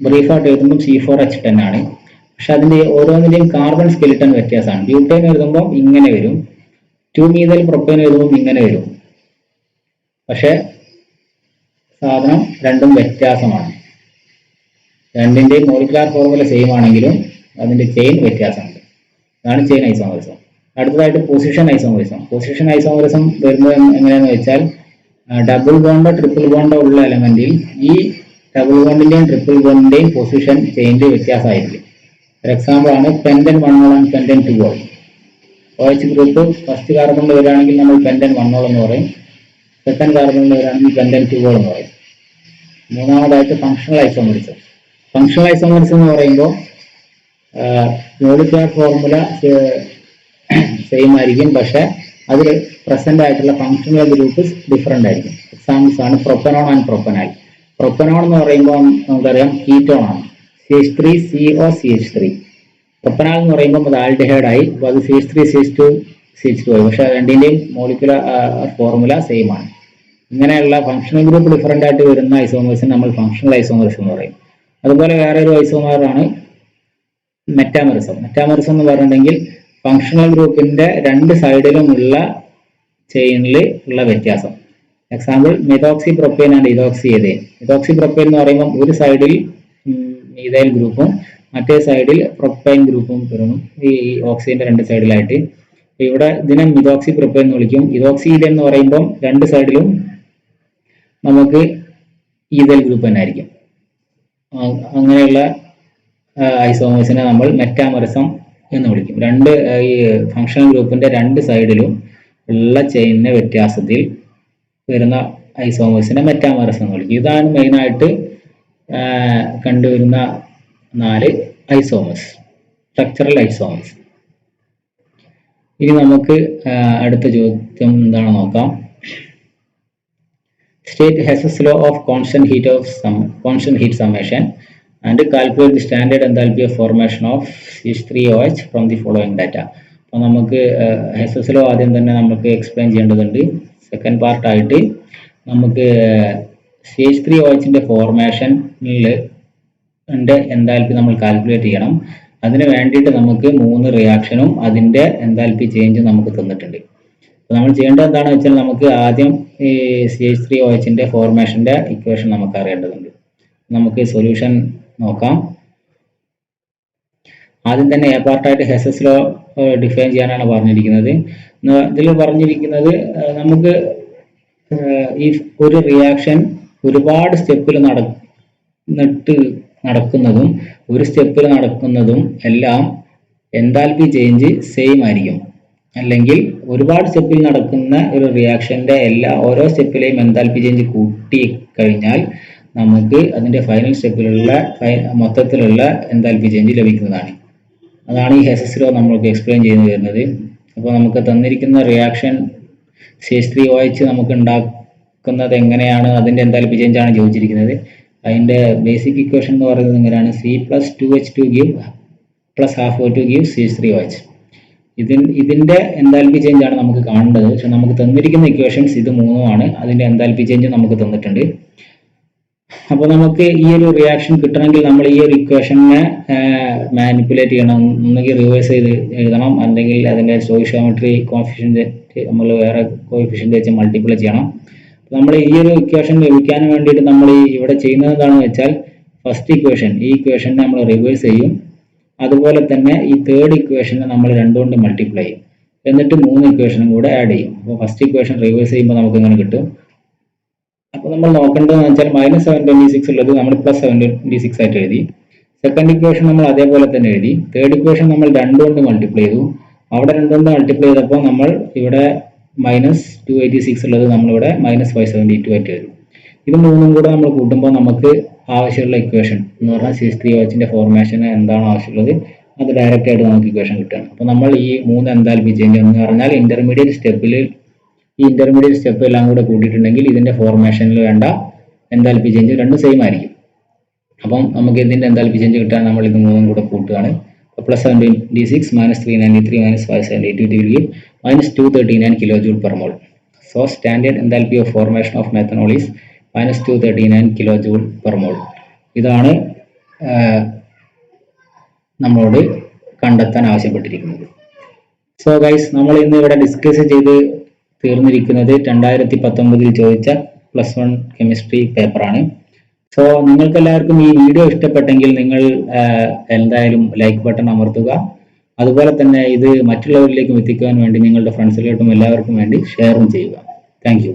ബ്രീഫായിട്ട് എഴുതുമ്പോൾ C4H10 ആണ്. പക്ഷെ അതിന്റെ ഓരോന്നിന്റെയും കാർബൺ സ്കെലിറ്റൺ വ്യത്യാസമാണ്. ബ്യൂട്ടൈൻ എഴുതുമ്പോൾ ഇങ്ങനെ വരും, 2-methyl പ്രൊപ്പൈൻ എഴുതുമ്പോൾ ഇങ്ങനെ വരും. പക്ഷെ സാധനം രണ്ടും വ്യത്യാസമാണ്. രണ്ടിന്റെയും മോളിക്കുലാർ ഫോർമുല സെയിം ആണെങ്കിലും അതിന്റെ ചെയിൻ വ്യത്യാസമുണ്ട്. അതാണ് ചെയിൻ ഐസോമറിസം. അടുത്തതായിട്ട് പൊസിഷൻ ഐസോമറിസം വരുന്നത് എങ്ങനെയാണെന്ന് വെച്ചാൽ ഡബിൾ ബോണ്ടോ ട്രിപ്പിൾ ബോണ്ടോ ഉള്ള എലമെന്റിൽ ഈ ഡബിൾ ബോണ്ടിന്റെയും ട്രിപ്പിൾ ബോണ്ടിന്റെയും പൊസിഷൻ ചെയിനിൽ വ്യത്യാസമായിരിക്കും. ഒരു എക്സാമ്പിൾ ആണ് pentene 1 and pentene 2. OH group first കാർബണിൽ വരികയാണെങ്കിൽ നമ്മൾ പെൻഡൻ 1 എന്ന് പറയും, സെക്കൻഡ് കാർബണിൽ വരികയാണെങ്കിൽ പെൻഡൻ 2 എന്ന് പറയും. മൂന്നാമതായിട്ട് ഫങ്ഷണൽ ഐസോമറിസം എന്ന് പറയുമ്പോൾ മോളിക്കുലാർ ഫോർമുല സെയിം ആയിരിക്കും, പക്ഷെ അതിൽ പ്രസന്റ് ആയിട്ടുള്ള ഫങ്ഷണൽ ഗ്രൂപ്പ് ഡിഫറെന്റ് ആയിരിക്കും. എക്സാമ്പിൾസ് ആണ് പ്രൊപ്പനോൺ ആൻഡ് പ്രൊപ്പനാൽ. പ്രൊപ്പനോൺ എന്ന് പറയുമ്പോൾ നമുക്കറിയാം കീറ്റോൺ ആണ്, CH3COCH3. പ്രൊപ്പനാൽ എന്ന് പറയുമ്പോൾ അത് ആൽഡിഹൈഡ് ആയി, അപ്പോൾ അത് CH3CH2 ആയി, പക്ഷെ രണ്ടിന്റെയും മോളിക്കുലർ ഫോർമുല സെയിം ആണ്. ഇങ്ങനെയുള്ള ഫങ്ഷണൽ ഗ്രൂപ്പ് ഡിഫറെന്റ് ആയിട്ട് വരുന്ന ഐസോമേഴ്സിന് നമ്മൾ ഫങ്ഷണൽ ഐസോമേഴ്സ് എന്ന് പറയും. അതുപോലെ വേറെ ഒരു ഐസോമറാണ് മെറ്റാമറിസം എന്ന് പറഞ്ഞിട്ടുണ്ടെങ്കിൽ ഫങ്ഷണൽ ഗ്രൂപ്പിന്റെ രണ്ട് സൈഡിലുമുള്ള ചെയിനിൽ ഉള്ള വ്യത്യാസം. Example methoxy propyne and ethoxy ethyne. Ethoxy propyne എന്ന് പറയുമ്പോൾ ഒരു സൈഡിൽ മീഥൈൽ ഗ്രൂപ്പും മറ്റേ സൈഡിൽ പ്രൊപ്പൈൻ ഗ്രൂപ്പും വരണം, ഈ ഓക്സിജന്റെ രണ്ട് സൈഡിലായിട്ട്. ഇവിടെ ഇതിനെ മിതോക്സി പ്രൊപ്പൈൻ എന്ന് വിളിക്കും. ഇതോക്സി ഈഥൈൻ എന്ന് പറയുമ്പോൾ രണ്ട് സൈഡിലും നമുക്ക് ഈഥൈൽ ഗ്രൂപ്പ് തന്നെ ആയിരിക്കും. അങ്ങനെയുള്ള ഐസോമേഴ്സിനെ നമ്മൾ മെറ്റാമറിസം എന്ന് വിളിക്കും. ഈ ഫങ്ഷണൽ ഗ്രൂപ്പിന്റെ രണ്ട് സൈഡിലും ഉള്ള ചെയിനിന്റെ വ്യത്യാസത്തിൽ വരുന്ന ഐസോമേഴ്സിനെ മെറ്റാമറിസം എന്ന് വിളിക്കും. ഇതാണ് മെയിനായിട്ട് കണ്ടുവരുന്ന 4 ഐസോമേഴ്സ്, സ്ട്രക്ചറൽ ഐസോമേഴ്സ്. ഇനി നമുക്ക് അടുത്ത ചോദ്യം എന്താണെന്ന് നോക്കാം. State Hess's law of constant heat summation and calculate the standard enthalpy of formation of CH3OH from the following data. അപ്പോൾ നമുക്ക് ഹെസസ് ലോ ആദ്യം തന്നെ നമുക്ക് എക്സ്പ്ലെയിൻ ചെയ്യേണ്ടതുണ്ട്. സെക്കൻഡ് പാർട്ടായിട്ട് നമുക്ക് CH3OHന്റെ ഫോർമേഷനിൽ എൻതാൽപ്പി നമ്മൾ കാൽക്കുലേറ്റ് ചെയ്യണം. അതിന് വേണ്ടിയിട്ട് നമുക്ക് 3 റിയാക്ഷനും അതിൻ്റെ എൻതാൽപ്പി ചേഞ്ച് നമുക്ക് തന്നിട്ടുണ്ട്. അപ്പോൾ നമ്മൾ ചെയ്യേണ്ടത് എന്താണെന്ന് വെച്ചാൽ നമുക്ക് ആദ്യം ഈ CH3OHന്റെ ഫോർമേഷന്റെ ഇക്വേഷൻ നമുക്ക് അറിയേണ്ടതുണ്ട്. നമുക്ക് സൊല്യൂഷൻ നോക്കാം. ആദ്യം തന്നെ എ പാർട്ടായിട്ട് ഹെസസ് ലോ ഡിഫൈൻ ചെയ്യാനാണ് പറഞ്ഞിരിക്കുന്നത്. ഇതിൽ പറഞ്ഞിരിക്കുന്നത് നമുക്ക് ഈ ഒരു റിയാക്ഷൻ ഒരുപാട് സ്റ്റെപ്പിൽ നടക്കുന്നതും ഒരു സ്റ്റെപ്പിൽ നടക്കുന്നതും എല്ലാം എൻതാൽപ്പി ചേഞ്ച് സെയിം ആയിരിക്കും. അല്ലെങ്കിൽ ഒരുപാട് സ്റ്റെപ്പിൽ നടക്കുന്ന ഒരു റിയാക്ഷന്റെ ഓരോ സ്റ്റെപ്പിലെയും എൻതാൽപ്പി ചേഞ്ച് കൂട്ടി കഴിഞ്ഞാൽ നമുക്ക് അതിന്റെ ഫൈനൽ സ്റ്റെപ്പിലുള്ള മൊത്തത്തിലുള്ള എൻതാൽപ്പി ചേഞ്ച് ലഭിക്കുന്നതാണ്. അതാണ് ഈ ഹെസസ് ലോ നമ്മൾക്ക് എക്സ്പ്ലെയിൻ ചെയ്തു വരുന്നത്. അപ്പോൾ നമുക്ക് തന്നിരിക്കുന്ന റിയാക്ഷൻ CH3OH നമുക്ക് ഉണ്ടാക്കുന്നത് എങ്ങനെയാണ്, അതിന്റെ എൻതാൽപ്പി ചേഞ്ച് ആണ് ചോദിച്ചിരിക്കുന്നത്. അതിന്റെ ബേസിക് ഇക്വേഷൻ എന്ന് പറയുന്നത് എങ്ങനെയാണ്? C+2H2 give +12O2 gives CH3OH. ഇതിന്റെ എൻതാൽപ്പി ചേഞ്ച് ആണ് നമുക്ക് കാണേണ്ടത്. പക്ഷെ നമുക്ക് തന്നിരിക്കുന്ന ഇക്വേഷൻസ് ഇത് മൂന്നുമാണ്. അതിന്റെ എൻതാൽപ്പി ചേഞ്ച് നമുക്ക് തന്നിട്ടുണ്ട്. അപ്പോൾ നമുക്ക് ഈ ഒരു റിയാക്ഷൻ കിട്ടണമെങ്കിൽ നമ്മൾ ഈ ഒരു ഇക്വേഷനെ മാനിപ്പുലേറ്റ് ചെയ്യണം. ഒന്നുകിൽ റിവേഴ്സ് ചെയ്ത് എഴുതണം, അല്ലെങ്കിൽ അതിന്റെ സ്റ്റോയിഷ്യോമെട്രി കോഫിഷ്യന്റ് നമ്മൾ വേറെ കോഫിഷ്യന്റ് വെച്ച് മൾട്ടിപ്ലൈ ചെയ്യണം. നമ്മൾ ഈ ഒരു ഇക്വേഷൻ ലഭിക്കാൻ വേണ്ടിയിട്ട് നമ്മൾ ഇവിടെ ചെയ്യുന്നത് എന്താണെന്ന് വെച്ചാൽ, ഫസ്റ്റ് ഇക്വേഷൻ ഈ ഇക്വേഷനെ നമ്മൾ റിവേഴ്സ് ചെയ്യും. അതുപോലെ തന്നെ ഈ തേർഡ് ഇക്വേഷനെ നമ്മൾ 2 കൊണ്ട് മൾട്ടിപ്ലൈ ചെയ്യും. എന്നിട്ട് 3 ഇക്വേഷനും കൂടെ ആഡ് ചെയ്യും. അപ്പോൾ ഫസ്റ്റ് ഇക്വേഷൻ റിവേഴ്സ് ചെയ്യുമ്പോൾ നമുക്ക് ഇങ്ങനെ കിട്ടും. അപ്പോൾ നമ്മൾ നോക്കേണ്ടതെന്ന് വെച്ചാൽ -726 ഉള്ളത് നമ്മൾ +726 ആയിട്ട് എഴുതി. സെക്കൻഡ് ഇക്വേഷൻ നമ്മൾ അതേപോലെ തന്നെ എഴുതി. തേർഡ് ഇക്വേഷൻ നമ്മൾ 2 കൊണ്ട് മൾട്ടിപ്ലൈ ചെയ്തു. അവിടെ 2 കൊണ്ട് മൾട്ടിപ്ലൈ ചെയ്തപ്പോൾ നമ്മൾ ഇവിടെ -286 ഉള്ളത് നമ്മളിവിടെ -572 ആയിട്ട് എഴുതി. ഇത് മൂന്നും കൂടെ നമ്മൾ കൂട്ടുമ്പോൾ നമുക്ക് ആവശ്യമുള്ള ഇക്വേഷൻ എന്ന് പറഞ്ഞാൽ C3 വാച്ചിന്റെ ഫോർമേഷന് എന്താണ് ആവശ്യമുള്ളത് അത് ഡയറക്റ്റ് ആയിട്ട് നമുക്ക് ഇക്വേഷൻ കിട്ടുകയാണ്. അപ്പോൾ നമ്മൾ ഈ 3 എൻതാൽപ്പി ചേഞ്ച് എന്ന് പറഞ്ഞാൽ ഇന്റർമീഡിയറ്റ് സ്റ്റെപ്പ് എല്ലാം കൂടെ കൂട്ടിയിട്ടുണ്ടെങ്കിൽ ഇതിന്റെ ഫോർമേഷനിൽ വേണ്ട എൻതാൽപ്പി ചേഞ്ച് രണ്ടും സെയിം ആയിരിക്കും. അപ്പം നമുക്ക് ഇതിന്റെ എൻതാൽപ്പി ചേഞ്ച് കിട്ടാൻ നമ്മൾ ഇത് മൂന്നും കൂടെ കൂട്ടുകയാണ്. +726 -393 -572 will give -239 kJ per mole. So standard enthalpy of formation of methanol is -239 kJ per mole. ഇതാണ് നമ്മളോട് കണ്ടെത്താൻ ആവശ്യപ്പെട്ടിരിക്കുന്നത്. സോ ഗൈസ്, നമ്മൾ ഇന്ന് ഇവിടെ ഡിസ്കസ് ചെയ്ത് തീർന്നിരിക്കുന്നത് 2019 ചോദിച്ച +1 കെമിസ്ട്രി പേപ്പറാണ്. സോ നിങ്ങൾക്ക് എല്ലാവർക്കും ഈ വീഡിയോ ഇഷ്ടപ്പെട്ടെങ്കിൽ നിങ്ങൾ എന്തായാലും ലൈക്ക് ബട്ടൺ അമർത്തുക. അതുപോലെ തന്നെ ഇത് മറ്റുള്ളവരിലേക്കും എത്തിക്കുവാൻ വേണ്ടി നിങ്ങളുടെ ഫ്രണ്ട്സിലോട്ടും എല്ലാവർക്കും വേണ്ടി ഷെയറും ചെയ്യുക. Thank you.